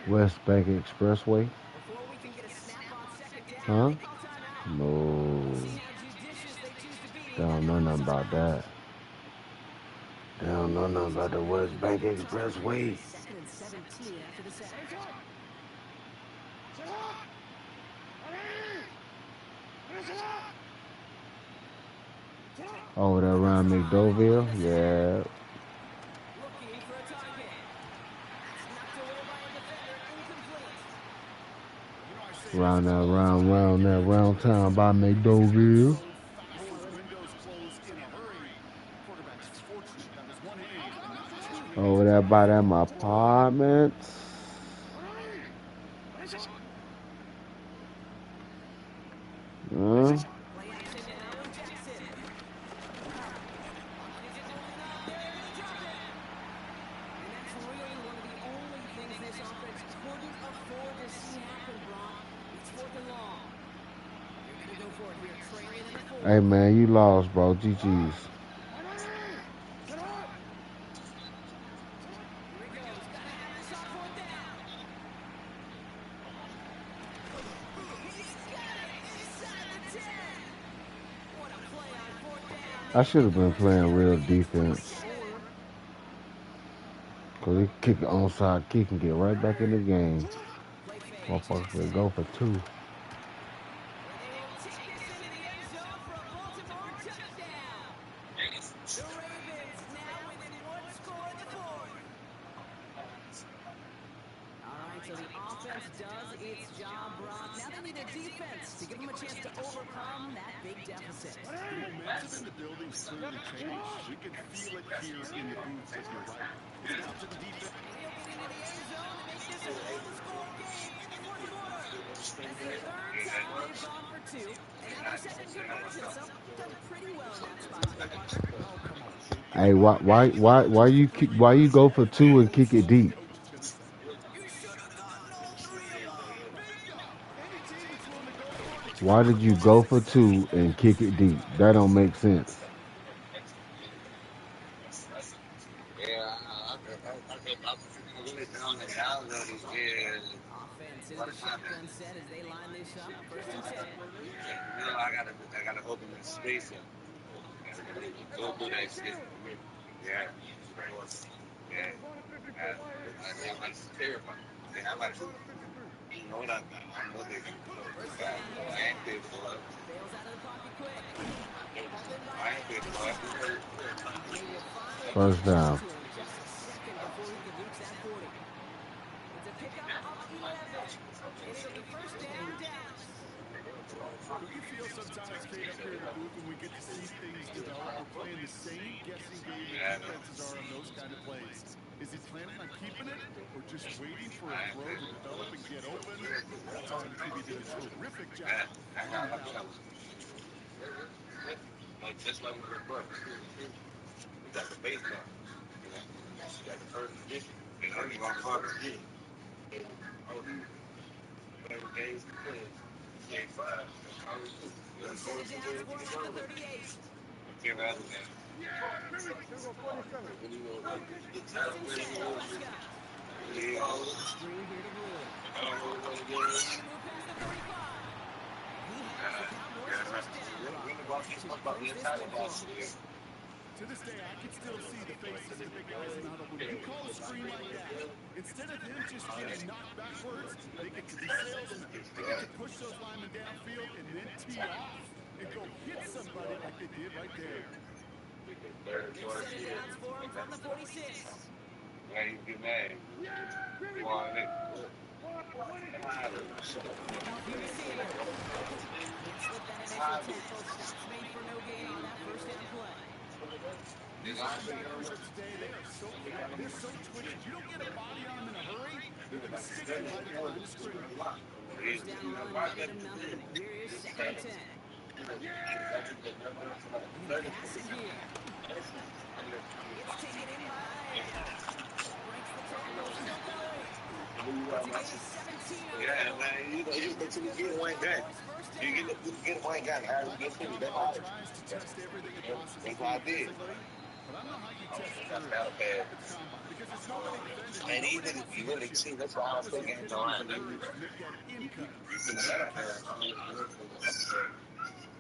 West Bank Expressway. Before we can get a snap on second down, Huh? they call timeout. No. See how judicious they choose to be. They don't know nothing about that. They don't know nothing about the West Bank Expressway. Second and 17 after the sack. Over there around McDowell? Yeah. Looking for a target. That's knocked away by a defender. Incomplete. Around that round town by McDowell. Over there by them apartments. Huh? Play action now with Jackson. Is it holding up? They're able to drop it. And that's really one of the only things this offense couldn't afford to see happen, Brock. It's 4th and long. You're going to go for it here. Trailing in the fourth. Hey, man, you lost, bro. GG's. I should have been playing real defense. Because he kick an onside kick and get right back in the game. Motherfuckers will go for 2. So the offense does its job, Brock. Now they need a defense to give them a chance to overcome that big deficit. The momentum in the building's clearly changed. We can feel it here in the booth, but you're right. It's up to the defense. They'll get into the end zone to make this a one-score game in the fourth quarter. That's the third time they've gone for 2, and now their second conversion. So they've done pretty well in that spot today, Parker. Oh, come on. Hey, why you go for 2 and kick it deep? Why did you go for 2 and kick it deep? That don't make sense. Offense in the shotgun set as they line this up. First and 10. I gotta open that space up. Go do that shit. Yeah. Yeah. terrifying. I'm like, you know what I got? I know they can go. I ain't paid for it. Bails out of the pocket quick. I ain't paid for it. And they will finally First catch up down. to him just a second before he could reach that 40. It's a pickup of 11. And it'll be first down, Dallas. Don't you feel sometimes, Kate, up here in the booth when we get to see things develop, we're playing the same guessing game the defenses are on those kind of plays. Is he planning on keeping it or just waiting for a throw to develop and get open? I'll tell you, the QB did a terrific job on that one. Just like with the book. We got the base gun. We got the first position. And I'm going to fuck again. Whatever games to play. Game 5. Set it down for him at the 38. Can't rather than. Go 47. First and 10, Prescott. Green here to blue. Move past the 35. He has the Cowboys first down. To this day, I can still see the faces of the big guys in the huddle. When you call a screen like that, instead of him just getting knocked backwards, they get to be salesmen. They get to push those linemen downfield and then tee off and go hit somebody like they did right there. They set it down for him from the 46. Why you get mad? You want it? You see it. Can't slip that initial tackle. Stops made for no gain on that first down play. These linebackers of today, they're so twitchy. You don't get a body on them in a hurry, they're going to stick you right at the line of scrimmage. First down run, headed to nothing. Here is second and 10. And pass it here. It's taken in by. Breaks the tackle, still going. It's a gain of 17. Yeah, man, you get one gun. You get one gun. I get two. That's all. Tries to test everything it possibly That's what I did. but I don't know how you test That's not bad. because there's nobody defending. And even if you really see, that's why I was thinking it's all right.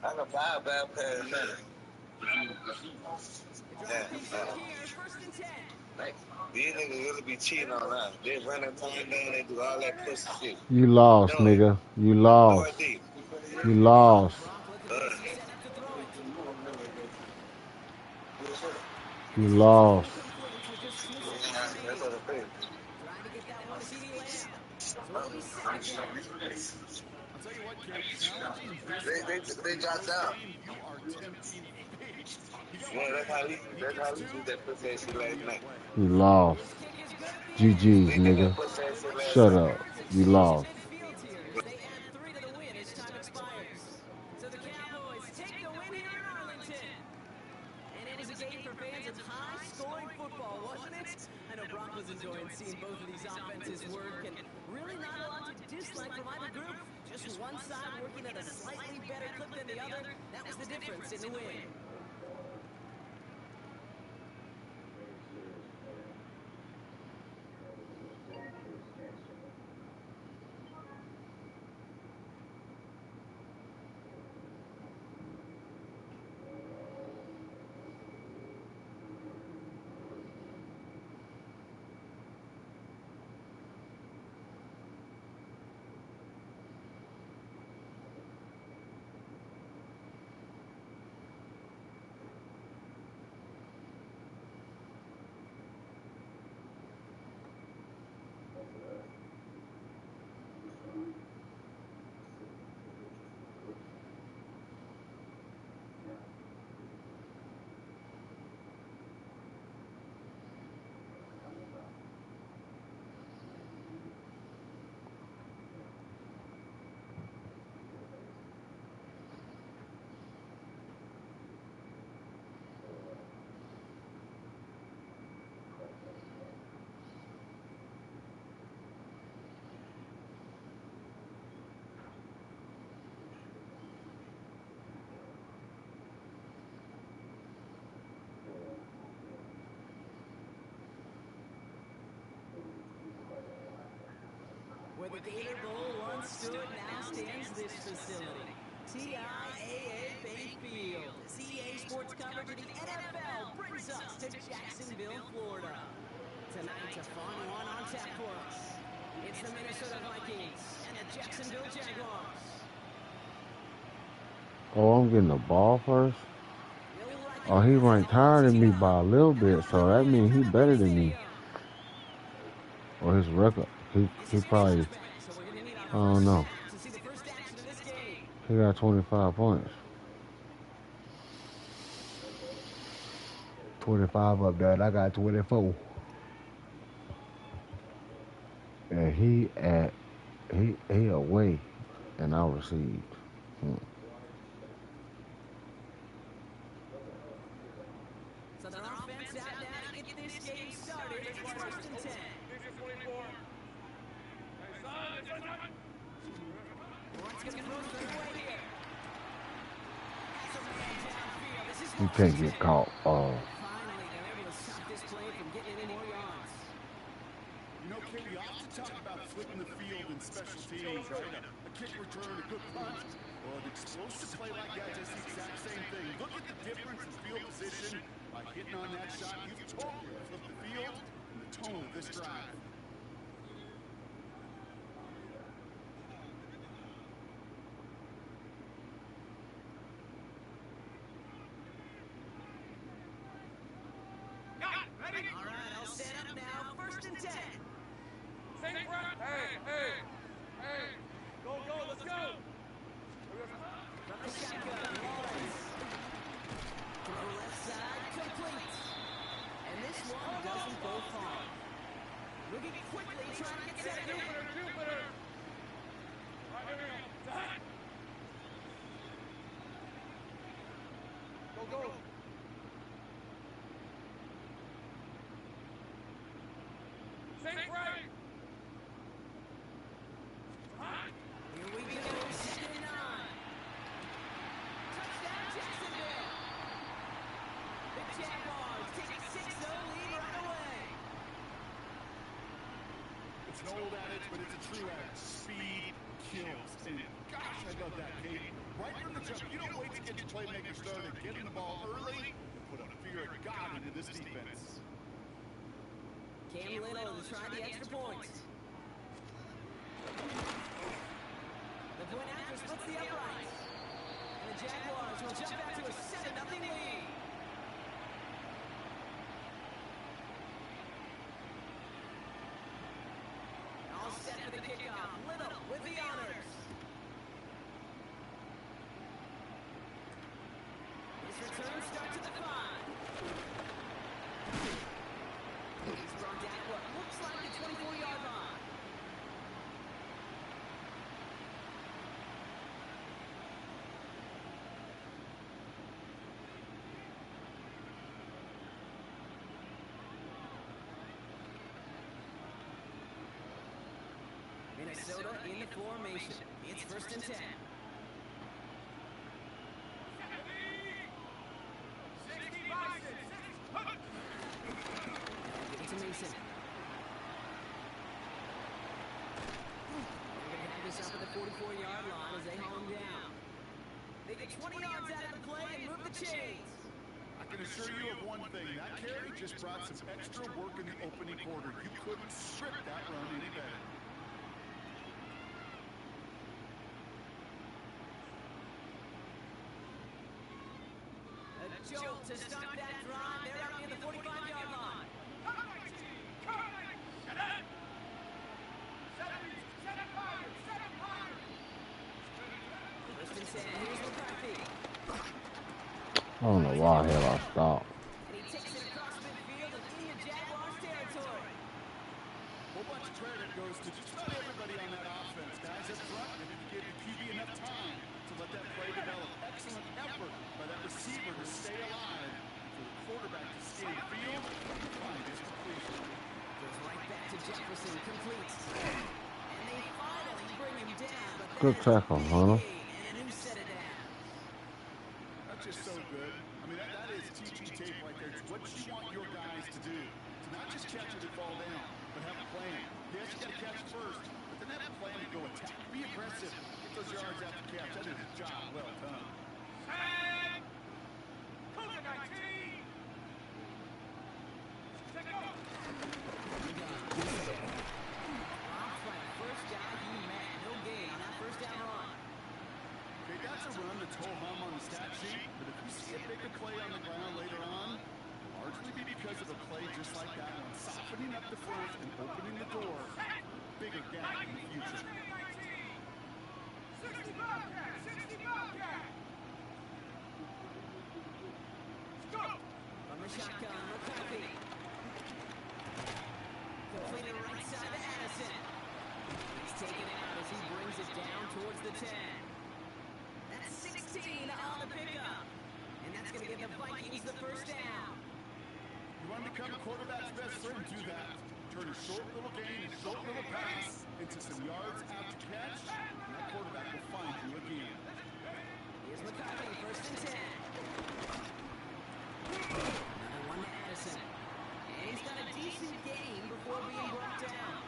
I can buy a bad pair of money. Here, first and 10. These niggas really be cheating on us. They run and turn down, they do all that pussy shit. You lost, nigga. You lost. You lost. You lost. That's what it is. Trying to get that one to CD Lamb. So it'll be second. I'll tell you what, Kate, They dropped down. Yeah, that's how we do that pussy ass shit last night. You lost. GG's, nigga. Shut up. You lost. They add 3 to the win as time expires. So the Cowboys take the win here in Arlington. And it was a game for fans of high-scoring football, wasn't it? I know Brock was enjoying seeing both of these offenses work, and really not a lot to dislike from either group. Just one side working at a slightly better clip than the other. That was the difference in the win. Where the Gator Bowl once stood, now stands this facility. TIAA Bank Field. CEA Sports coverage of the NFL brings us to Jacksonville, Florida. Tonight, a fun one on tap for us. It's the Minnesota Vikings and the Jacksonville Jaguars. Oh, I'm getting the ball first. Oh, he ranked higher than me by a little bit, so that means he better than me. Or his record, he probably, I don't know. He got 25 points. 25 up there, and I got 24. And he away, and I received. So the offense out now to get this game started. It's first and 10. Lawrence gonna throw straight away here. He can't get caught. Finally, they're able to stop this play from getting any more yards. You know, Kid, we often talk about flipping the field in special teams, right? A kick return, a good punt. Well, an explosive play like that does the exact same thing. Look at the difference in field position. By hitting on that shot, you've totally flipped the field and the tone of this drive. All right, I'll set up now. First and 10. Let's go. From the shotgun, Lawrence. Throw left side, complete. And this one doesn't go far. Moving quickly, trying to get set again. Go. Here we go, 2nd and 9. Touchdown, Jacksonville. The Jaguars take a 6-0 lead right away. It's an old adage, but it's a true adage. Speed kills. And gosh, I love that, Kate. Right from the jump, you don't wait to get your playmaker started. Getting the ball early, put a fear of God into this defense. Cam Little to try the extra point. The point after splits the upright. And the Jaguars will jump back to a 7-0 lead. All set for the kickoff. Little with the honors. His return starts at the 5. He's brought down what looks like the 24-yard line. Minnesota in the formation. It's first and 10. Give it to Mason. They're going to have this up at the 44-yard line as they haul him down. They get 20 yards out of the play and move the chains. I can assure you of one thing. That carry just brought some extra work in the opening quarter. You couldn't strip that run any better. A jolt to start that drive. They're up near the 45-yard line. First and 10. Here's McCarthy. I don't know why the hell I stopped. And he takes it across midfield and into Jaguars territory. Whole bunch of credit goes to just about everybody on that offense. Guys up front, they didn't give the QB enough time to let that play develop. Excellent effort by that receiver to stay alive. For the quarterback to scan the field and find his completion. Goes right back to Jefferson, complete. And they finally bring him down. But Good tackle, Hunter. And a new set of downs. That's just so good. I mean, that is teaching tape right there. It's what you want your guys to do. To not just catch it and fall down, but have a plan. Yes, you got to catch first, but then have a plan to go attack. Be aggressive. Get those yards after catch. That is a job well done. just like that one, softening up the front and opening the door. Bigger gap in the future. 60 Bobcat! 60 Bobcat! Go! From the shotgun, McCarthy. Completing right side to Addison. He's taking it out as he brings it down towards the 10. That's 16 on the pickup. And that's going to give the Vikings the first down. You want to become a quarterback's best friend, do that. Turn a short little gain, a short little pass into some yards after catch, and that quarterback will find you again. Here's McCarthy, first and 10. Another one to Addison. And he's got a decent gain before being brought down.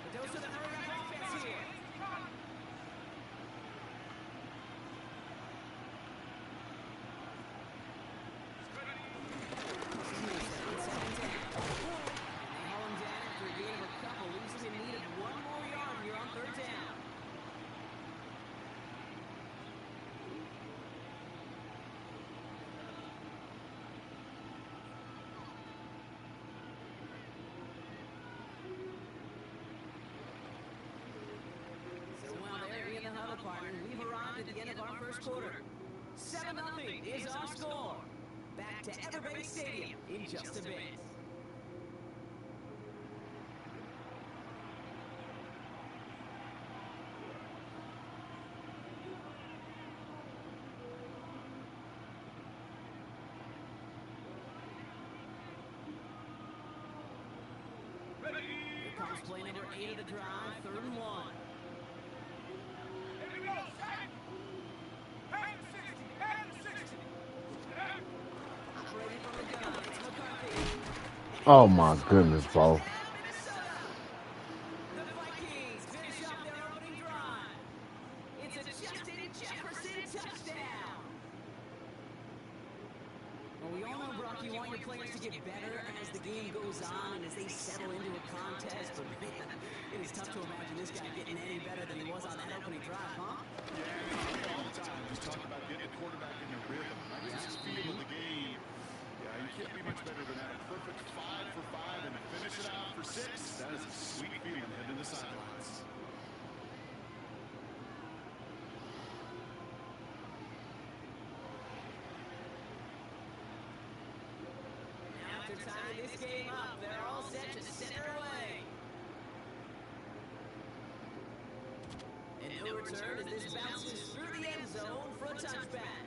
But those are the hurry-up offense here. We've arrived at the end of our first quarter. 7-0 is our score. Back to Everbank Stadium in just a bit. Here comes play number 8 of the drive, 3rd and 1. Oh my goodness, bro. The Vikings finish off their opening drive. It's a Justin Jefferson touchdown. Well, we all know, Brock, you want your players to get better as the game goes on and as they settle into a contest. But man, it is tough to imagine this guy getting any better than he was on that opening drive, huh? Yeah, all the time. Just talk about getting a quarterback in the rhythm. That's just feel of the game. Yeah, you can't be much better than that. A perfect 5 for 5 and finish it out for 6. That is a sweet feeling heading to the sidelines. Now after tying this game up, they're all set to center away. And no return as this bounces through the end zone for a touchback.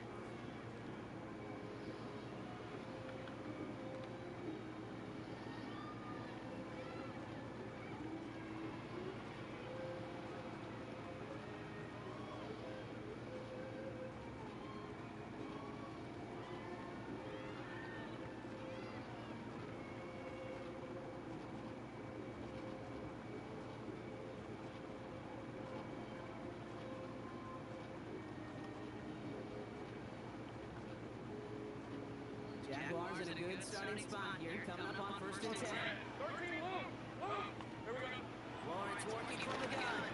Jaguars in a good starting spot here, coming up on 1st and 10. Lawrence working from the gun.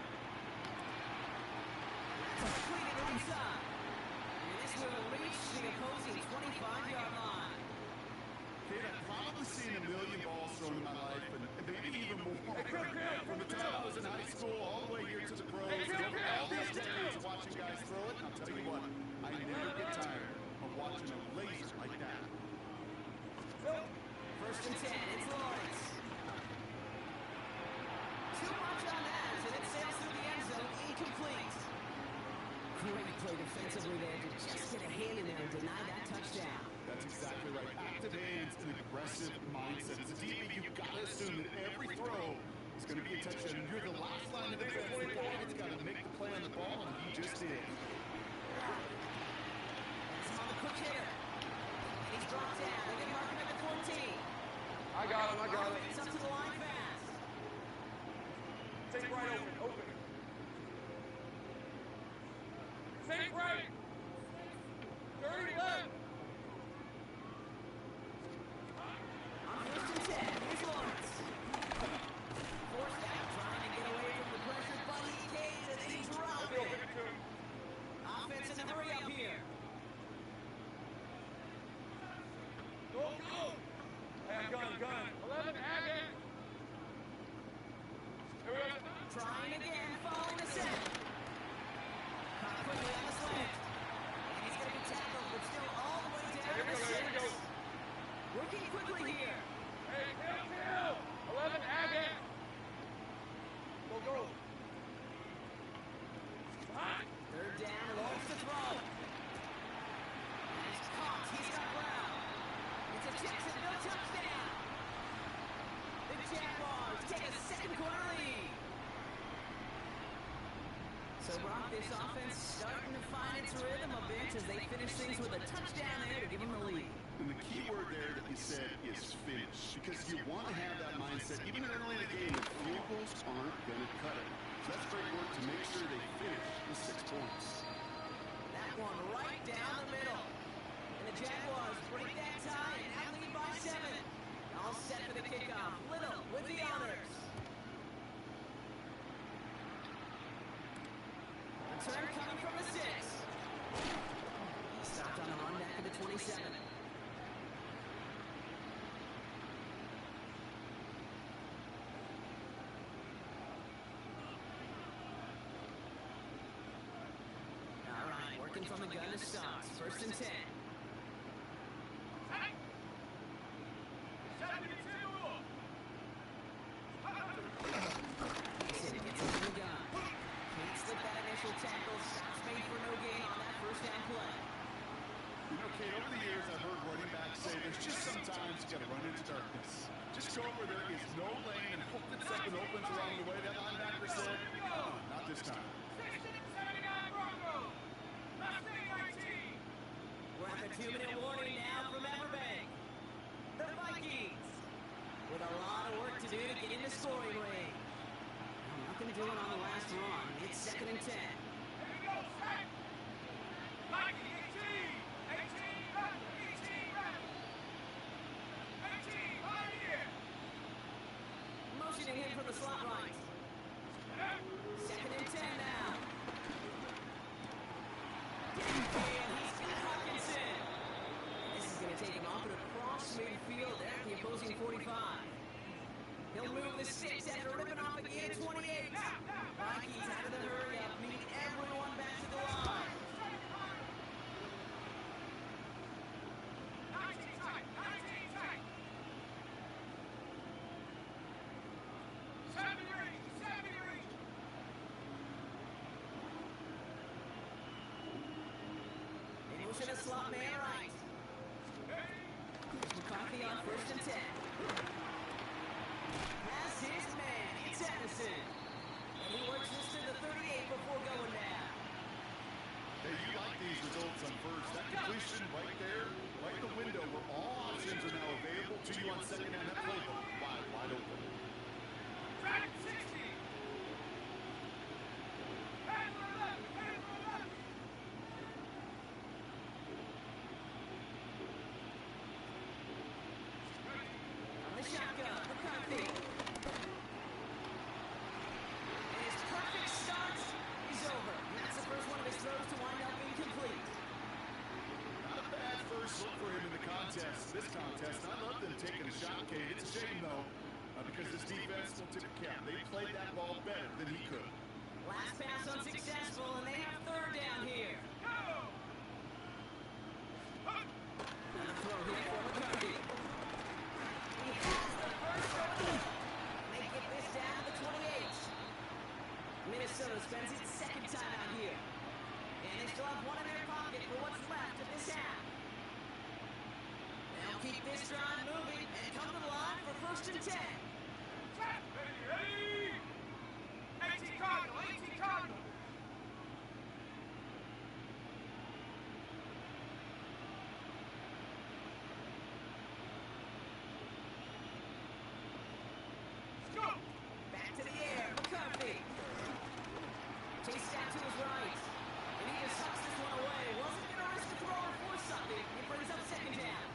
Completed inside. And this will reach the opposing 25-yard line. Kid, I've probably seen a million balls thrown in my life, and maybe even more. From the time I was in high school all the way here to the pros, and over all these decades watching guys throw it, I'll tell you what, I never get tired of watching a laser like that. 1st and 10, it's Lawrence. Too much on that, and it sails through the end zone, incomplete. Great play defensively there to just get a hand in there and deny that touchdown. That's exactly right. Active hands and aggressive mindset. As a DB, you've got to assume that every throw is going to be a touchdown. And you're the last line of defense, the guy that's got to make the play on the ball, and he just did. That's on the quick hitter. And he's brought down. They can mark him at the 14. I got him. It's up to the line fast. Take right open. Take right. 30 left. On 1st and 10, here's Lawrence. Forced out, trying to get away from the pressure, but he can't, and then he dropped it. Offense in a hurry up here. Go. Hey, I'm going. gun. 11, Aggie. Trying again, following the set. Caught quickly on the slant. And he's going to be tackled, but still all the way down to the 6. Working quickly here. Hey, kill. 11, Aggie. Go. Third down, launch to throw. He's caught. He's got ground. It's a Jacksonville touchdown. The Jaguars take a second quarter lead. So, Brock, this offense starting to find its rhythm a bit as they finish things with a touchdown there to give them the lead. And the key word there that you said is finish, because you want to have that mindset, even early in the game, that field goals aren't going to cut it. So that's great work to make sure they finish with 6 points. That one right down the middle. And the Jaguars break that tie and now lead by 7. All set for the kickoff. Little with the honors. Return coming from the 6. Stopped on the run back to the 27. All right, working from the gun to start. 1st and 10. Tackle, stops made for no gain on that 1st down play. You know, Kate, over the years I've heard running backs say there's just sometimes you got to run into darkness. Just go where there is no lane and hope that second opens along the way. That linebacker said, not this time. 16-79 Broncos. Last thing 19. We're at the 2-minute warning now from Everbank. The Vikings with a lot of work to do to get in the scoring range. Nothing doing on the last run. It's 2nd and 10. Here we go, set. Viking 18. 18, run. 18, run. 18, right here. Motioning him from the slot right. 2nd and 10 now. And he's got Hawkinson. This is going to take him off and across midfield there at the opposing 45. He'll move the 6 after ripping off a gain of 28. Vikings out of the hurry up, meet everyone back to the line. 19 tight. 19 tight. 7 degrees. 7 degrees. They motion a slot man right. McCarthy on 1st and 10. That's his man. It's Anderson. And he works this to the 38 before going down. Hey, you like these results on first. That completion right there, right in the window where all options are now available to you on 2nd down. That playbook wide open. Drive 60. Hands on the left. Hands on the left. On the shotgun, McCarthy. And his perfect start is over. And that's the first one of his throws to wind up incomplete. Not a bad first look for him in the contest. This contest, I love them taking a shot, Kate. It's a shame, though, because this defense will tip the cap. They played that ball better than he could. Last pass unsuccessful, and they have 3rd down here. Go. And a throw here for McCarthy. He has the first down. They get this down to the 28. Minnesota spends its 2nd time out here. And they still have one in their pocket for what's left of this half. They'll keep this drive moving and come to the line for 1st and 10. Ready. 18 Cardinal. 18 Cardinal. Let's go. Back to the air, McCarthy. Chased out to his right. And he just sucks this one away. Wasn't going to risk a throw or force something. It brings up 2nd down.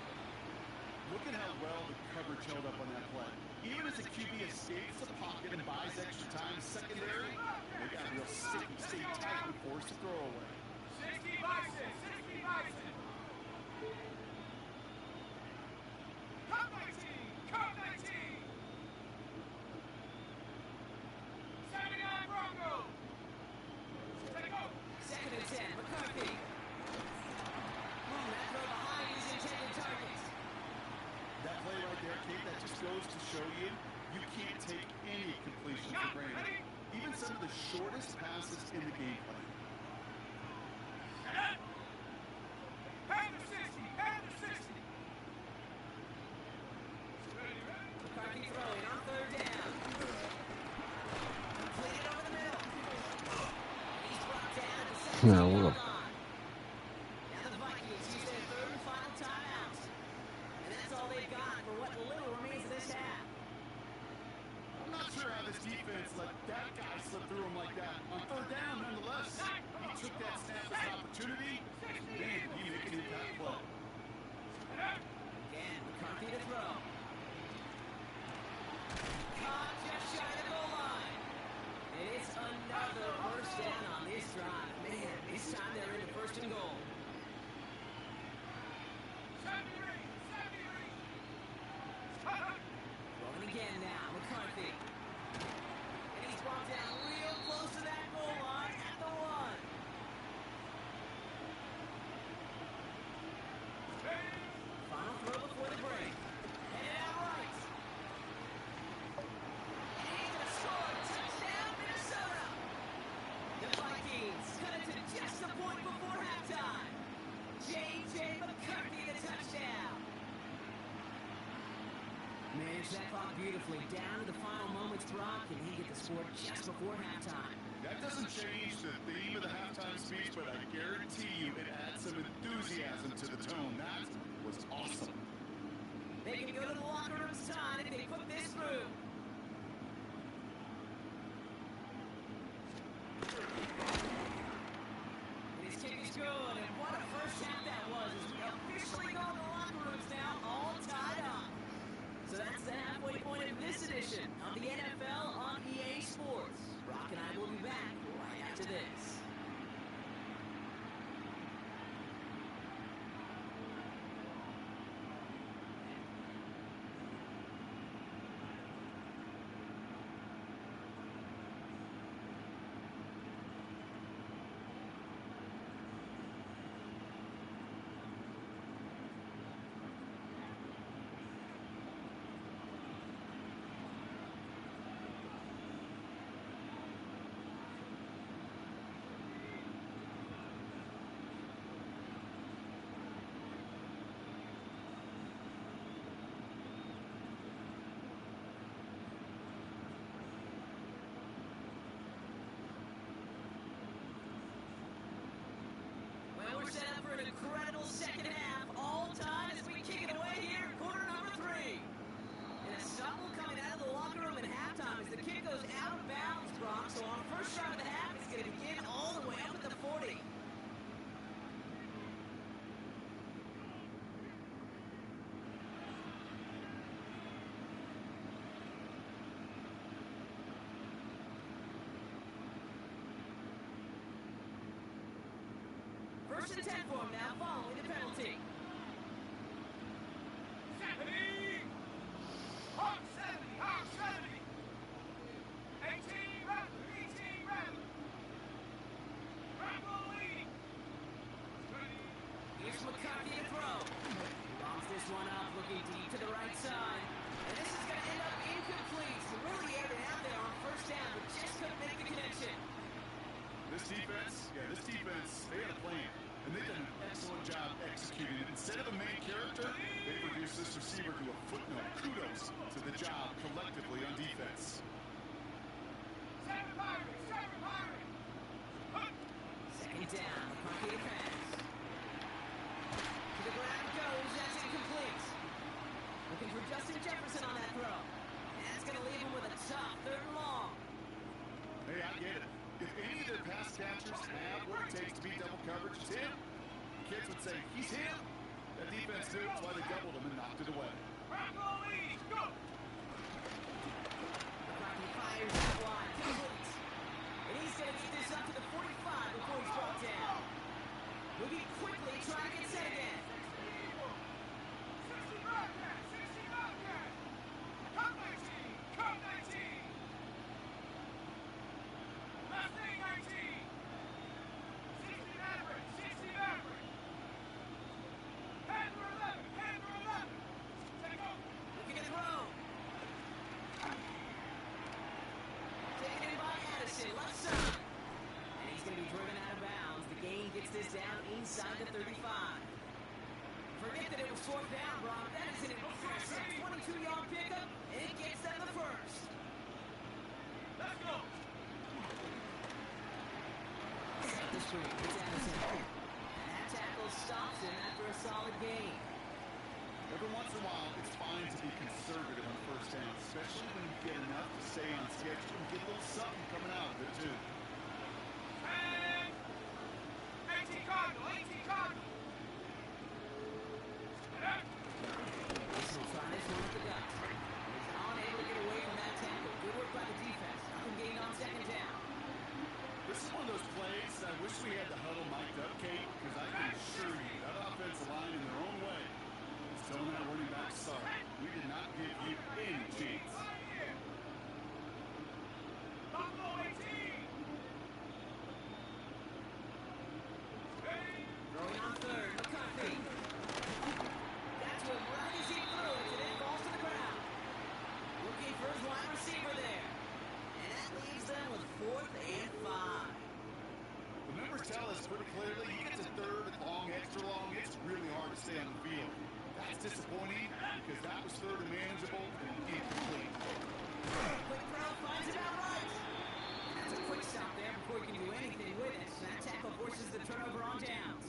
Look at how well the coverage held up on that play. Even as the QB escapes the pocket and buys extra time secondary, they got real sticky, stay tight and force the throw away. 60 Bison. 60 Bison. Cut 19. Cut 19. for granted. Even some of the shortest passes in the game plan. Hand to 60. Hand to 60. McCarthy throwing on third down. Completed over the middle. He's brought down to the 17-yard line. Now the Vikings use their third and final timeout. And that's all they've got for what little remains of this half. I'm not sure how this defense let that guy slip through him like that. On third down, nonetheless, he took that snap as an opportunity. Man, he make an impact play. Again, McCarthy to throw. Caught just shy of the goal line. And it's another first down on this drive. Man, this time they're in the first and goal. Rolling again now, McCarthy. And he's brought down real close to that goal line at the 1. Final throw before the break. Headed out right. And he's going to score. Touchdown, Minnesota. The Vikings cut it to just a point before halftime. J.J. McCarthy, the touchdown. Managed that clock beautifully. Down to the final moments, Brock, and he get the score just before halftime. That doesn't change the theme of the halftime speech, but I guarantee you it adds some enthusiasm to the tone. That was awesome. They can go to the locker room's time if they put this through. And his kick is good, and what a first half that was as we officially go to the locker rooms now, all tied up. So that's the halfway point of this edition of the NFL on EA Sports. Brock and I will be back right after this. We're set up for an incredible second half, all time as we kick it away here in quarter number 3. And a stumble coming out of the locker room at halftime as the kick goes out of bounds, Brock. So our first shot of the half is going to begin all the way up at the 40. First and 10 for him now, following the penalty. 70. Hawk 70. Hawk 70. 18 Rattler. 18 Rattler. Rattler leading. Here's McCarthy to throw. He bombs this one up, looking deep to the right side. And this is going to end up incomplete. So really aired it out there on first down, but just couldn't make the connection. This defense, they had a plan. And they did an excellent job executing it. Instead of the main character, they reduced this receiver to a footnote. Kudos to the job collectively on defense. 7 Pirates. 7 Pirates. Second down, McCarthy to pass. To the ground goes, that's incomplete. Looking for Justin Jefferson on that throw. And that's going to leave him with a tough third and long. Hey, I get it. If any of their pass catchers have what it takes to beat double coverage, it's him. Kids would say, he's him. That defense knew that's why they doubled him and knocked it away. Rattler leading. Go. McCarthy fires that wide, complete. And he's going to get this up to the 45 before he's brought down. Moving quickly, trying to get set again. 60 Bobcats. 60 Bobcats. Come 19. Come 19. Last thing 19. 60 Maverick. 60 Maverick. Handler 11. Handler 11. Take over. Looking to throw. fourth down, Brock. That is an impressive 22-yard pickup, and it gets them the first. Let's go. Set the screen. It's Anderson. That tackle stops him after a solid gain. Every once in a while, it's fine to be conservative on first down, especially when you get enough to stay on schedule and get a little something coming out of it, too. And 18 Cardinal, 18 Cardinal. This will try this one with the guts. He's unable to get away from that tackle. Good work by the defense. Nothing gained on second down. This is one of those plays I wish we had the huddle mic'd up, Kate, because I can assure you that offensive line in their own way is telling that running back, sorry, we did not give you any chance. Buffalo 18. Throwing on third, McCarthy. That's what right as he threw it, and then falls to the ground. Looking for his wide receiver there. And that leaves them with 4th and 5. The numbers tell us pretty clearly, he gets a third long, extra long, it's really hard to stay on the field. That's disappointing because that was third and manageable and incomplete. Quick throw finds it out right. That's a quick stop there before he can do anything with it. That tackle forces the turnover on downs.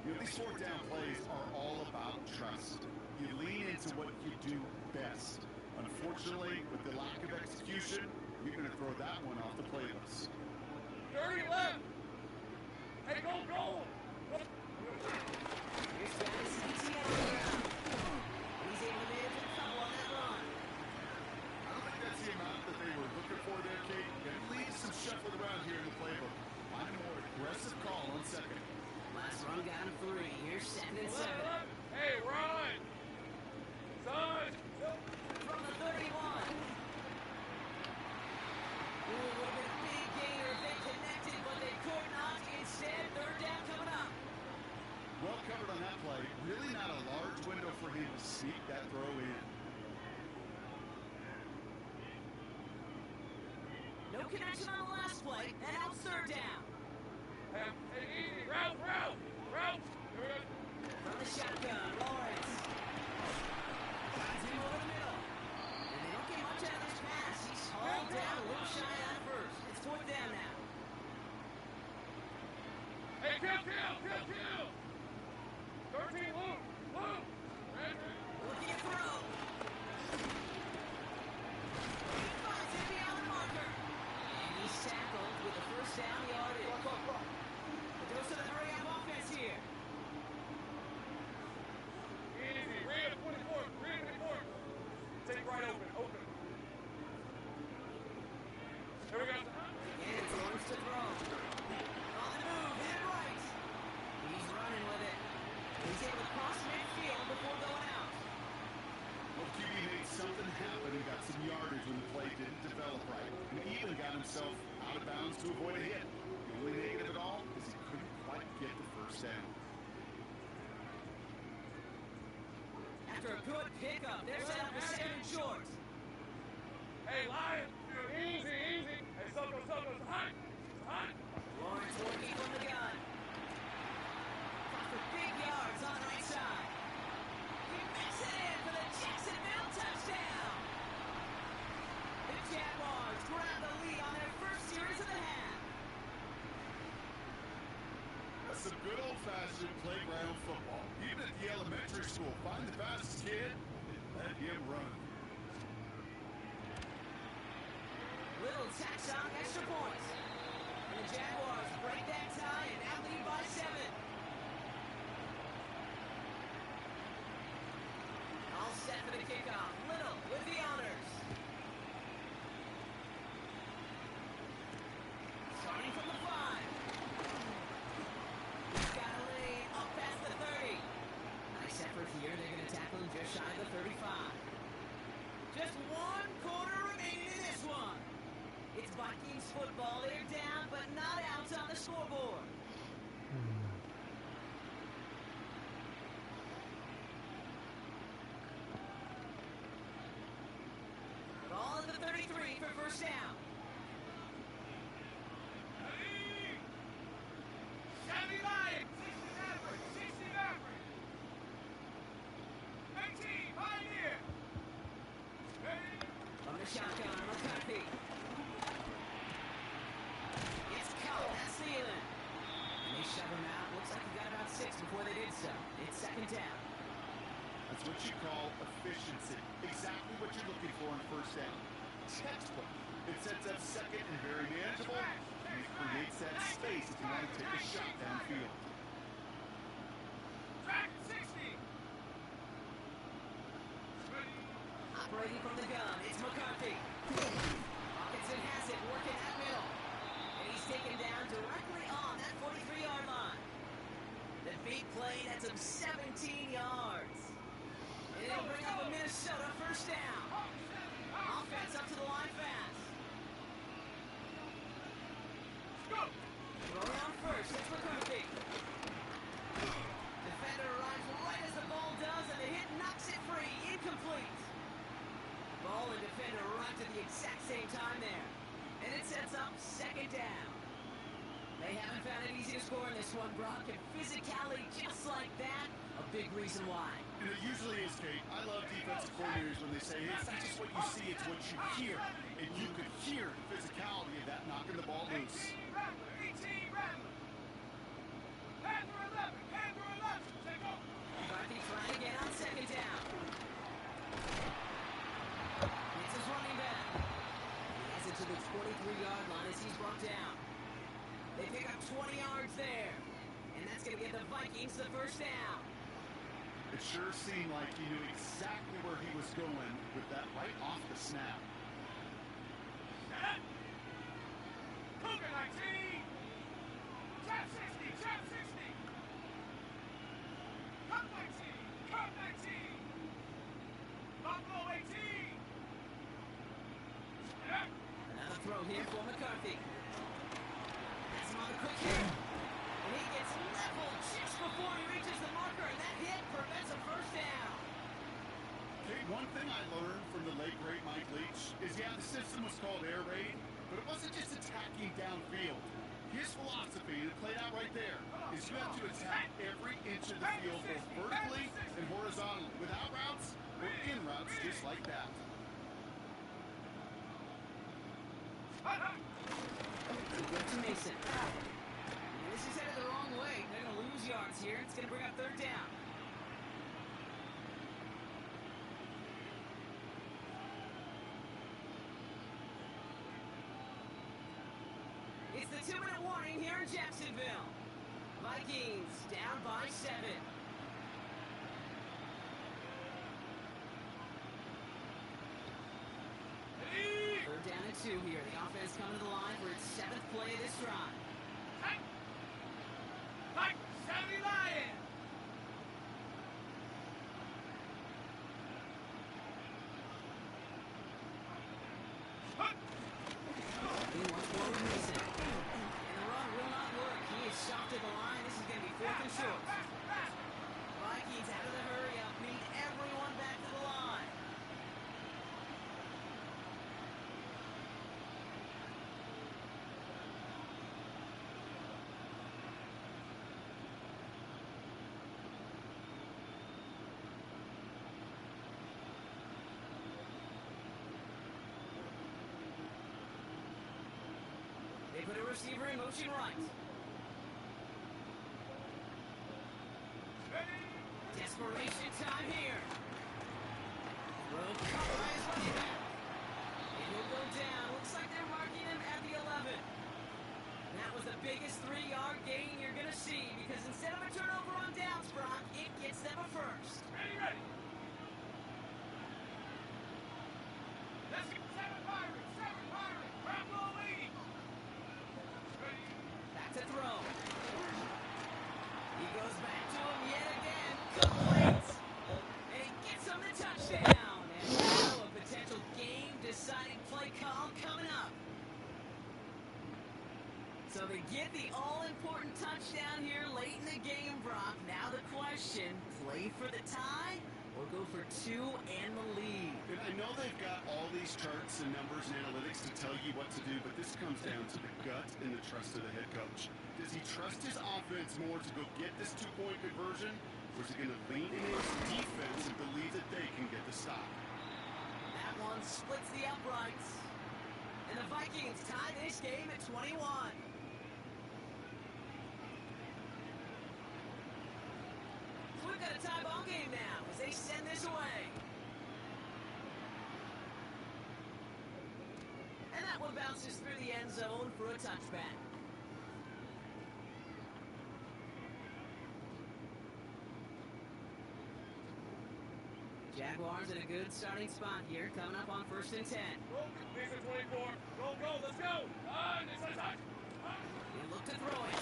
You know, these fourth down plays are all about trust. You lean into what you do best. Unfortunately, with the lack of execution, you're going to throw that one off the playlist. Dirty left. Hey, go, go. Here's Travis Etienne on the ground. He's able to manage a couple on that run. I don't think that's the amount that they were looking for there, Kate. At least some shuffling around here in the playbook. Find a more aggressive call on second. Last run got him 3. Here's 2nd and 7. Hey, Ron. Son. From the 31. Ooh, would have been a big gainer if they connected, but they could not. Instead, 3rd down coming up. Well covered on that play. Really not a large window for him to sneak that throw in. No connection on the last play, and now it's 3rd down. Hey, easy. Route. From the shotgun, Lawrence. Drives him over the middle. And they don't get much out of this pass. He's hauled down a little shy on first. It's 4th down now. Hey, kill. 13, Luke. Looking to throw. He finds it beyond the marker. And he's tackled with the first down yardage. A dose of the hurry-up offense here. Easy. Read it 24. Take right open. Here we go. And it's Lawrence to throw. On the move, hit it right. He's running with it. He's able to cross midfield before going out. Well, QB made something happen and got some yardage when the play didn't develop right. And even got himself out of bounds to avoid a hit. The only negative at all is he couldn't quite get the first down. After a good pickup, they're set up for 2nd and short. Hey, Lion. Easy. Hey, Soko. Hot. Lawrence working from the gun. Caught for big yards on the right side. He makes it in for the Jacksonville touchdown. The Jaguars grab the lead on their first series of the half. That's some good old-fashioned playground football. Even at the elementary school, find the fastest kid and let him run. Little tacks on extra points. And the Jaguars break that tie and now lead by 7. All set for the kickoff. Little with the honors. Starting from the 5. He's got a lane up past the 30. Nice effort here. They're going to tackle him just shy of the 35. Just 1 quarter remaining in this one. It's Vikings football. They're down, but not out on the scoreboard. Ball at the 33 for first down. 70 Lions. 60 average. the shotgun, McCarthy. It's caught, that's Thielen. And they shove him out. Looks like he got about 6 before they did so. It's second down. That's what you call efficiency. Exactly what you're looking for in first down. Textbook. It sets up second and very manageable. And it creates that space if you want to take a shot downfield. Track 60. Operating from the gun, it's McCarthy. Hawkinson has it, working at middle. And he's taken down directly on that 43-yard line. The big play, that's him 17 yards. And it'll bring up a Minnesota first down. Offense up to the line fast. Throwing on first, it's McCarthy. Defender arrives right as the ball does, and the hit knocks it free. Incomplete. Ball and defender arrived at the exact same time there. And it sets up second down. They haven't found it easy to score in this one, Brock. And physicality just like that, a big reason why. And it usually is, Kate. I love defensive coordinators when they say, hey, it's not just what you see, it's what you hear. And you could hear the physicality of that knocking the ball loose. 18 Rattler, 18 Rattler. Panther 11, Panther 11. Take over. McCarthy trying again on second down. It's his running back. He has it to the 23-yard line as he's brought down. They pick up 20 yards there. And that's going to get the Vikings the first down. It sure seemed like he knew exactly where he was going with that right off the snap. Set. Cougar 19. Trap 60, trap 60. Cup 19, cup 19. Buffalo 18. Set. Another throw here for McCarthy. That's him on the quick hit. And he gets leveled just before he reaches the marker, and that hit prevents a first down. Kate, one thing I learned from the late, great Mike Leach is, yeah, the system was called air raid, but it wasn't just attacking downfield. His philosophy, and it played out right there, is you have to attack every inch of the field, both vertically and horizontally, without routes or in routes, just like that. He goes to Mason. And this is headed the wrong way. They're going to lose yards here. It's going to bring up third down. It's the 2-minute warning here in Jacksonville. Vikings down by 7. Third down and 2 here. The offense coming to the line for its 7th play of this drive. Like Saturday Lion. He wants forward Mason. And the run will not work. He is shot to the line. This is going to be 4th and short. Vikings out of the hurry up. Beat everyone back to the line. They put a receiver in motion right. Desperation time here. Throw caught by his running back. And he'll go down. Looks like they're marking him at the 11. That was the biggest 3-yard gain you're going to see, because instead of a turnover on downs, Brock, it gets them a first. Ready, ready. Let's get 7 Pirates, 7 Pirates. Rambo leading. Ready. Back to throw. He goes back to him yet again. Complete. And he gets him the touchdown. And now a potential game-deciding play call coming up. So they get the all-important touchdown here late in the game, Brock. Now the question, play for the tie or go for 2 and the lead? And I know they've got all these charts and numbers and analytics to tell you what to do, but this comes down to the gut and the trust of the head coach. Does he trust his offense more to go get this 2-point conversion, or is he going to lean in his defense and believe that they can get the stop? That one splits the uprights. And the Vikings tie this game at 21. So we've got a tie ball game now as they send this away. And that one bounces through the end zone for a touchback. Jaguars in a good starting spot here, coming up on 1st and 10. Lisa 24. Go, let's go. It's a touch. They look to throw it.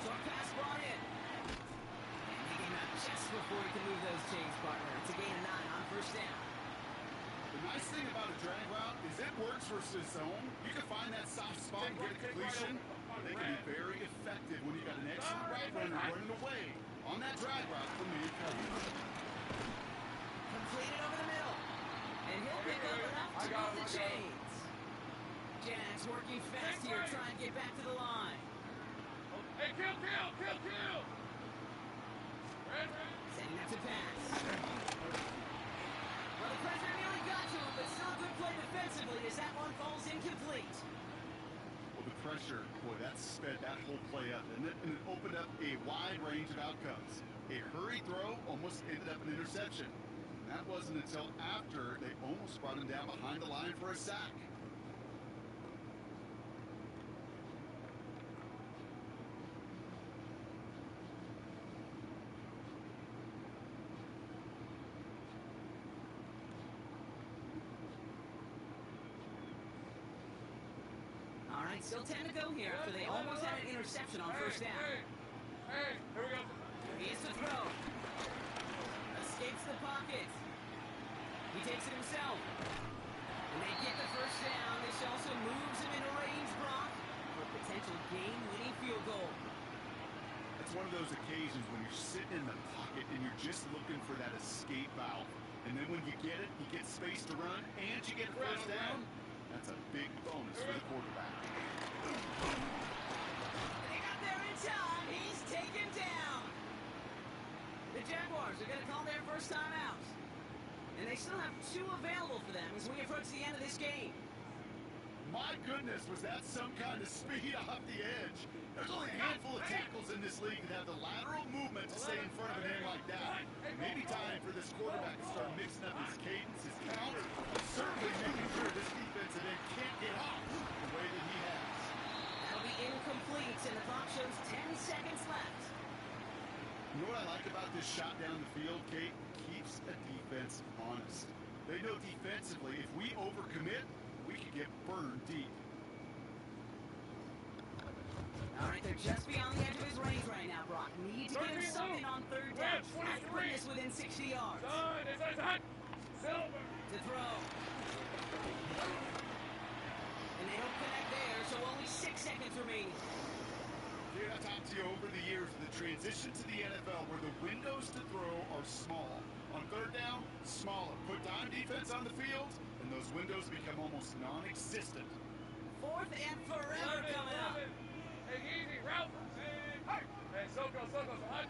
Short pass brought in. And they came out just before he can move those chains, partner. It's a gain of 9 on 1st down. The nice thing about a drag route is it works versus zone. You can find that soft spot and get a completion. They can be very effective when you got an excellent route runner running away on that drag route from man coverage. Completed over the middle. And he'll pick up enough to move the chains. Jags working fast here, trying to get back to the line. Hey, kill. Setting up to pass. Well, the pressure nearly got to him, but still a good play defensively as that one falls incomplete. Well, the pressure, boy, that sped that whole play up, and it opened up a wide range of outcomes. A hurried throw almost ended up an interception. And that wasn't until after they almost brought him down behind the line for a sack. All right, still 10 to go here after they almost had an interception on 1st down. Hey, here we go. He is to throw. Escapes the pocket. He takes it himself. And they get the 1st down. This also moves him into range, Brock, for a potential game-winning field goal. It's one of those occasions when you're sitting in the pocket and you're just looking for that escape valve. And then when you get it, you get space to run, and you get a 1st down. That's a big bonus for the quarterback. They got there in time. He's taken down. The Jaguars are going to call their 1st time out. And they still have 2 available for them as we approach the end of this game. My goodness, was that some kind of speed off the edge? There's only a handful of tackles in this league that have the lateral movement to stay in front of an end like that. Maybe time for this quarterback to start mixing up his cadence, his count, certainly making sure this defensive end can't get off the way that he has. That'll be incomplete, and the clock shows 10 seconds left. You know what I like about this shot down the field, Kate? Keeps a defense honest. They know defensively, if we overcommit, we could get burned deep. All right, they're just beyond the edge of his range right now, Brock. Need to get him something on 3rd down. Has to put this within 60 yards. Silver. To throw. And they don't connect there, so only 6 seconds remaining. Dude, I talked to you over the years of the transition to the NFL where the windows to throw are small. On 3rd down, smaller. Put dime defense on the field, and those windows become almost non-existent. 4th and forever coming up. Take easy, Ralph. Hey, Soko, hot.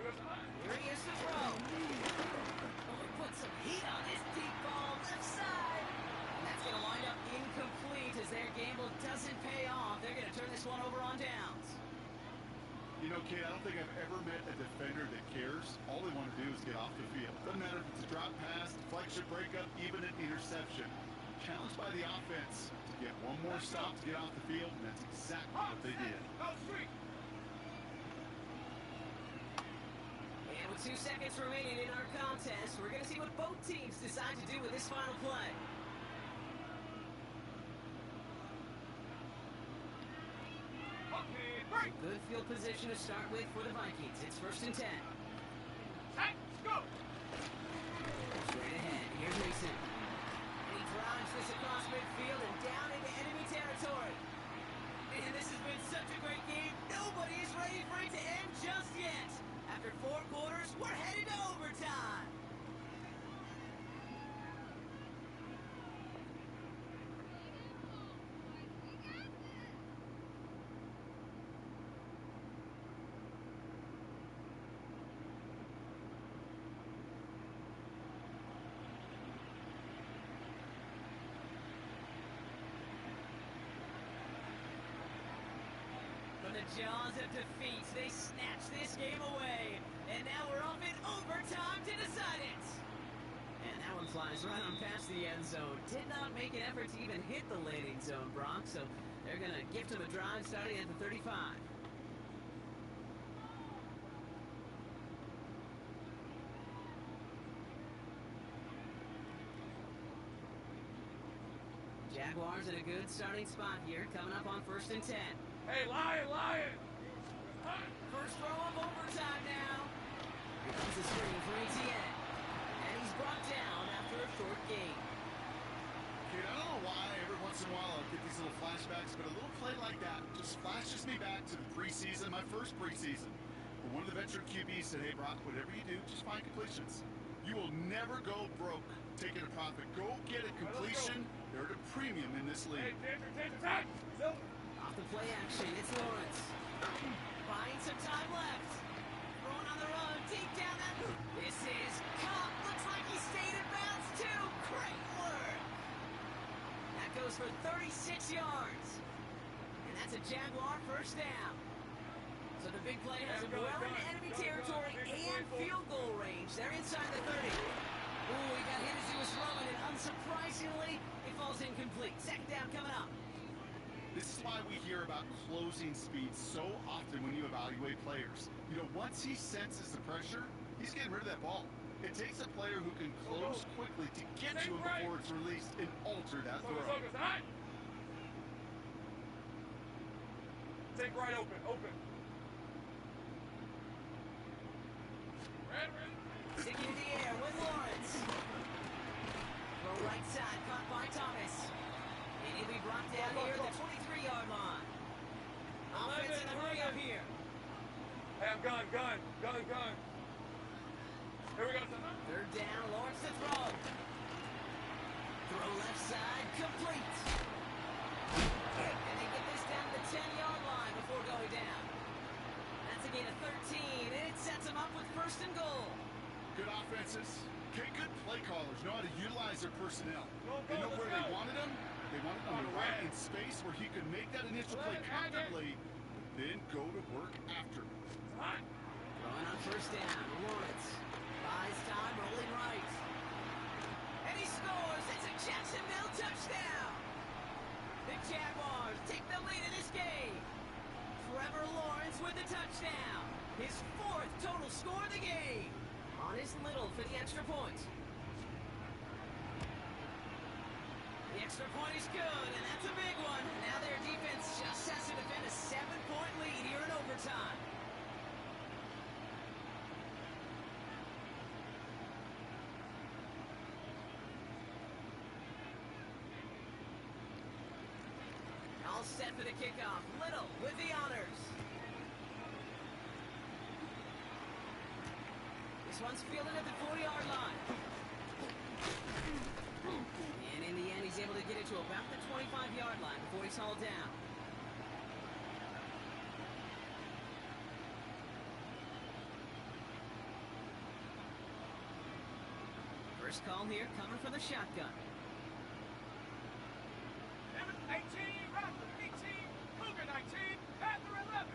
Here he is to throw. Oh, put some heat on this deep ball left side. And that's going to wind up incomplete as their gamble doesn't pay off. They're going to turn this one over on downs. You know, Kate, I don't think I've ever met a defender that cares. All they want to do is get off the field. Doesn't matter if it's a drop pass, deflection, breakup, even an interception. Challenged by the offense to get one more stop to get off the field, and that's exactly what they did. And with 2 seconds remaining in our contest, we're going to see what both teams decide to do with this final play. Good field position to start with for the Vikings. It's 1st and 10. Go. Straight ahead. Here's Mason. And he drives this across midfield and down into enemy territory. And this has been such a great game. Nobody is ready for it to end just yet. After 4 quarters, we're headed to overtime. the jaws of defeat. They snatched this game away. And now we're off in overtime to decide it. And that one flies right on past the end zone. Did not make an effort to even hit the landing zone, Brock. So they're going to gift him a drive starting at the 35. Jaguars in a good starting spot here, coming up on 1st and 10. Hey, Lion! First throw of overtime now. Here comes the screen for ATN. And he's brought down after a short gain. Dude, I don't know why every once in a while I'll get these little flashbacks, but a little play like that just flashes me back to the preseason, my first preseason. Where one of the veteran QBs said, hey, Brock, whatever you do, just find completions. You will never go broke taking a profit. Go get a completion. They're at a premium in this league. Off the play action, it's Lawrence. Buying some time left. Throwing on the run, deep down that. This is Cup. Looks like he stayed in bounds too. Great work. That goes for 36 yards. And that's a Jaguar first down. So the big play has him well in enemy territory and field goal range. They're inside the 30. Ooh, he got hit as he was throwing, and unsurprisingly, it falls incomplete. Second down coming up. This is why we hear about closing speed so often when you evaluate players. You know, once he senses the pressure, he's getting rid of that ball. It takes a player who can close quickly to get to him before it's released and alter that throw. Take right open. Stick in the air with Lawrence. Throw right side, caught by Thomas. And he'll be brought down here at the 23-yard line. Offense in the hurry up here. Hey, I'm gun. Here we go, son. Third down, Lawrence to throw. Throw left side, complete. And they get this down to the 10-yard line before going down. That's a gain of 13, and it sets them up with 1st and goal. Good offenses. Okay, good play callers know how to utilize their personnel. They know where they wanted him. They wanted him to run in space where he could make that initial play comfortably, but then go to work after. Throwing on 1st down, Lawrence. Buys time, rolling right. And he scores. It's a Jacksonville touchdown. The Jaguars take the lead in this game. Trevor Lawrence with the touchdown. His 4th total score of the game. On his Little for the extra point. The extra point is good, and that's a big one. Now their defense just has to defend a 7-point lead here in overtime. All set for the kickoff. Little with the honors. This one's fielded at the 40-yard line. And in the end, he's able to get it to about the 25-yard line before he's hauled down. First call here, coming from the shotgun. 18, Raptor 18, Cougar 19, Panther 11,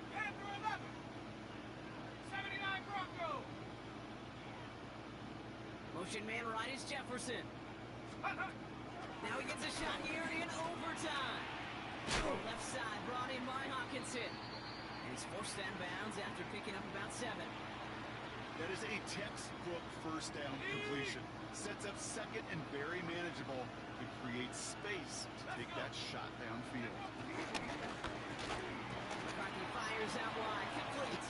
79 Bronco. Motion man right is Jefferson. Now he gets a shot here in overtime. Left side brought in by Hawkinson. And he's forced out of bounds after picking up about 7. That is a textbook first down completion. Sets up second and very manageable and creates space to take that shot downfield. McCarthy fires out wide, complete.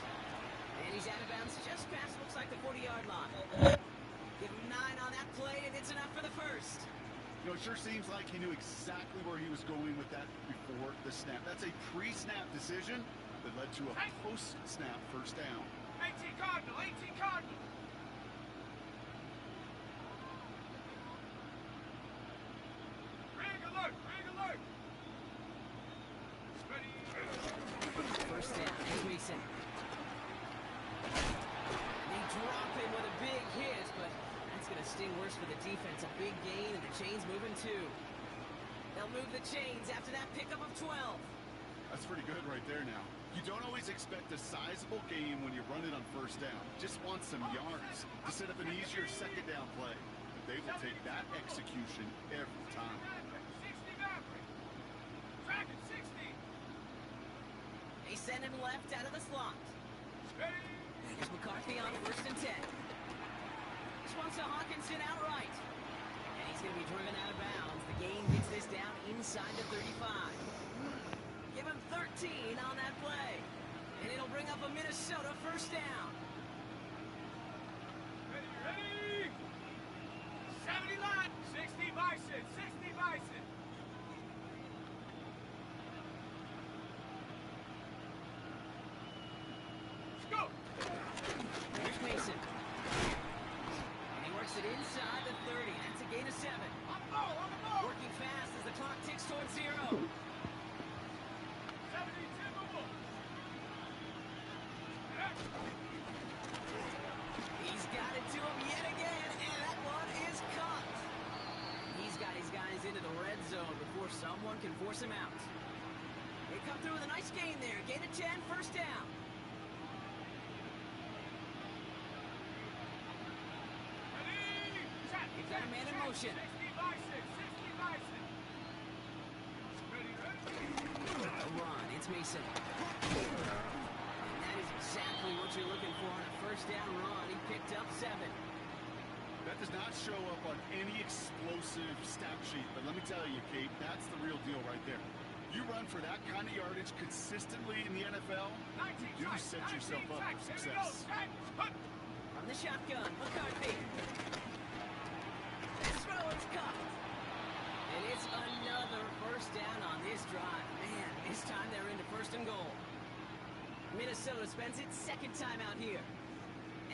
And he's out of bounds just past, looks like the 40-yard line. Give him 9 on that play, and it's enough for the first. You know, it sure seems like he knew exactly where he was going with that before the snap. That's a pre-snap decision that led to a post-snap first down. 18 Cardinal. Rig alert. Ready. First down, Mason. They drop him with a big hit, but that's going to sting worse for the defense. A big gain, and the chain's moving too. They'll move the chains after that pickup of 12. That's pretty good right there now. You don't always expect a sizable game when you run it on first down. Just want some yards to set up an easier second down play. But they will take that execution every time. 60 Maverick. Track at 60. They send him left out of the slot. Ready. Here's McCarthy on 1st and 10. This one's to Hawkinson outright. And he's going to be driven out of bounds. The gain gets this down inside the 35. Give him 13 on that play. And it'll bring up a Minnesota first down. Ready. 70 line. 60 Bison. 60 Bison. Let's go. Here's Mason. And he works it inside the 30. That's a gain of 7. On the ball. On the ball. Working fast as the clock ticks towards 0. 70 Timberwolves. He's got it to him yet again, and that one is caught. He's got his guys into the red zone before someone can force him out. They come through with a nice gain there. Gain of 10, first down. Ready. Set. He's got a man in motion. 60 Bison. 60 Bison. Ready. A run, it's Mason. And that is exactly what you're looking for on a first down run. He picked up 7. That does not show up on any explosive stat sheet, but let me tell you, Kate, that's the real deal right there. You run for that kind of yardage consistently in the NFL, you do set yourself up for success. From the shotgun, McCarthy. This throw is caught. And it's another first down on this drive. Man, this time they're into 1st and goal. Minnesota spends its 2nd time out here.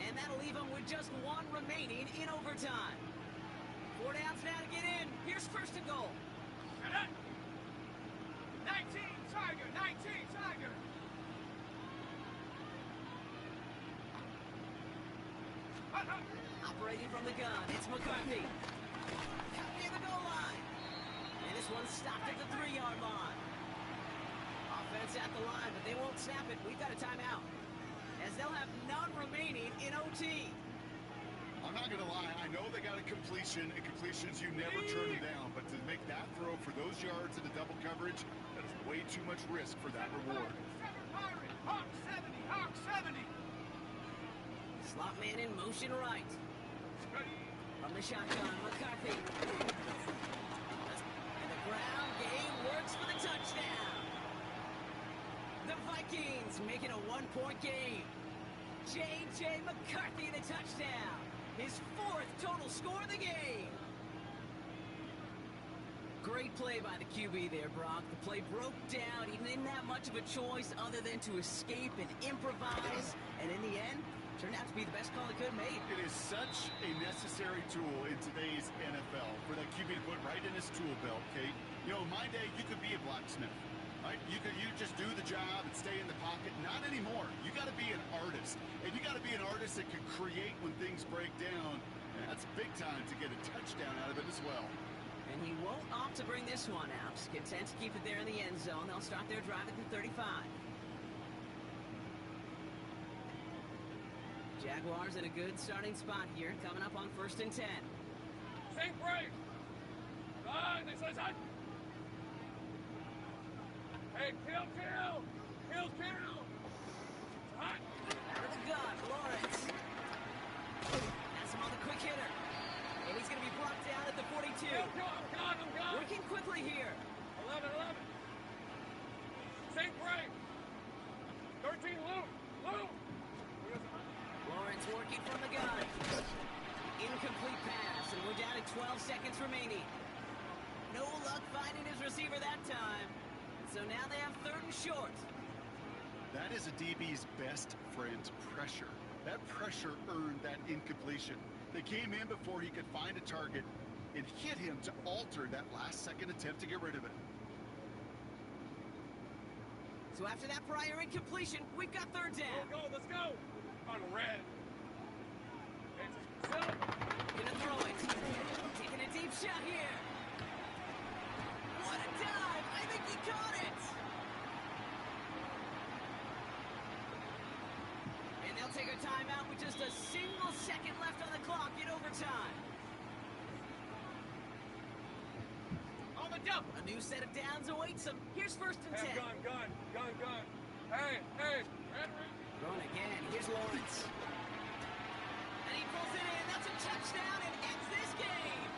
And that'll leave them with just 1 remaining in overtime. 4 downs now to get in. Here's 1st and goal. 19 Tiger. 19 Tiger. Operating from the gun, it's McCarthy. Near the goal line. And this one's stopped at the 3-yard line. Offense at the line, but they won't snap it. We've got a timeout. As they'll have none remaining in OT. I'm not going to lie, I know they got a completion, and completions you never turn them down, but to make that throw for those yards in the double coverage, that is way too much risk for that reward. 7 Pirate. Hawk 70. Hawk 70. Slot man in motion right. From the shotgun, McCarthy. And the ground game works for the touchdown. The Vikings make it a 1-point game. J.J. McCarthy, the touchdown. His 4th total score of the game. Great play by the QB there, Brock. The play broke down. He didn't have much of a choice other than to escape and improvise. And in the end, turned out to be the best call he could have made. It is such a necessary tool in today's NFL for that QB to put right in his tool belt, Kate. You know, in my day, you could be a blacksmith. Right? You just do the job and stay in the pocket. Not anymore. You got to be an artist. And you got to be an artist that can create when things break down. And that's big time to get a touchdown out of it as well. And he won't opt to bring this one out. Content to keep it there in the end zone. They'll start their drive at the 35. Jaguars in a good starting spot here, coming up on 1st and 10. Think brave. Hey, kill. Kill. Hot. Out of the gun, Lawrence. That's him on the quick hitter. And he's going to be brought down at the 42. I'm gone. Working quickly here. 11. Think brave. 13, Lou. Lawrence working from the gun. Incomplete pass, and we're down to 12 seconds remaining. No luck finding his receiver that time. So now they have 3rd and short. That is a DB's best friend, pressure. That pressure earned that incompletion. They came in before he could find a target and hit him to alter that last-second attempt to get rid of it. So after that prior incompletion, we've got 3rd down. Let's go. On red. Gonna throw it. Taking a deep shot here. What a dive! I think he caught it! timeout with just a single second left on the clock in overtime. On the double. A new set of downs awaits them. Here's 1st and 10. Gun. Hey. Run again. Here's Lawrence. And he pulls it in. That's a touchdown and ends this game.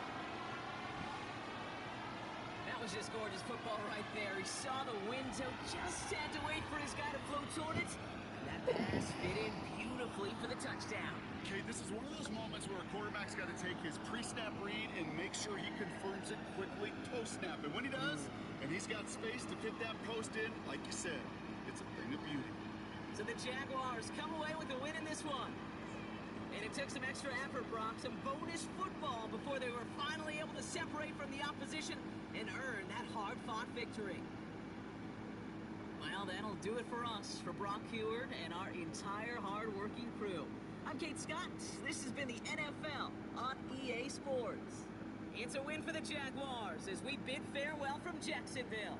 That was just gorgeous football right there. He saw the window, just had to wait for his guy to float toward it. And that pass fit in beautifully for the touchdown. Okay, this is one of those moments where a quarterback's got to take his pre-snap read and make sure he confirms it quickly post-snap. And when he does, and he's got space to fit that post in, like you said, it's a thing of beauty. So the Jaguars come away with a win in this one. And it took some extra effort, Brock, some bonus football before they were finally able to separate from the opposition and earn that hard-fought victory. Well, that'll do it for us, for Brock Heward and our entire hard-working crew. I'm Kate Scott. This has been the NFL on EA Sports. It's a win for the Jaguars as we bid farewell from Jacksonville.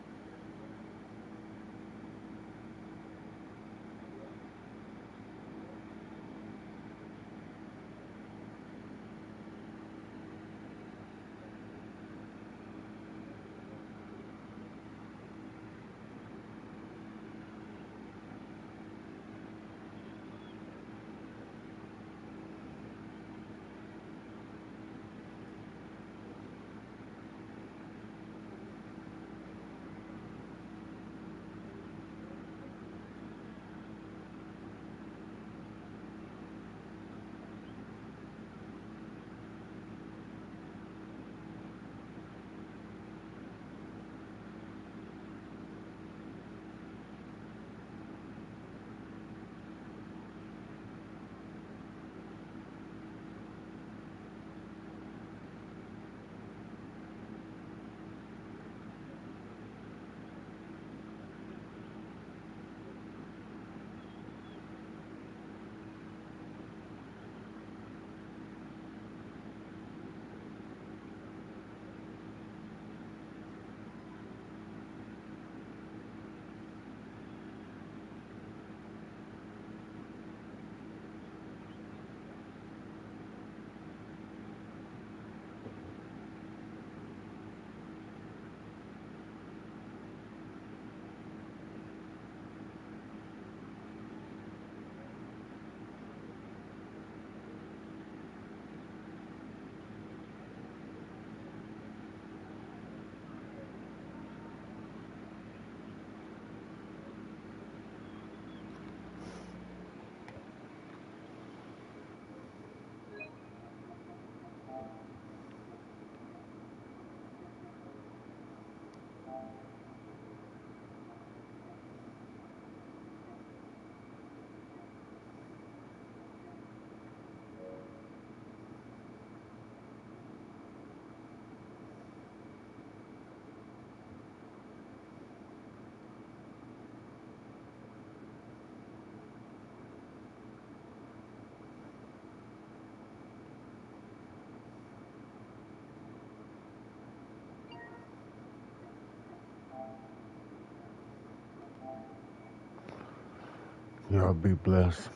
Y'all be blessed.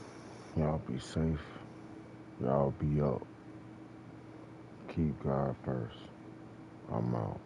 Y'all be safe. Y'all be up. Keep God first. I'm out.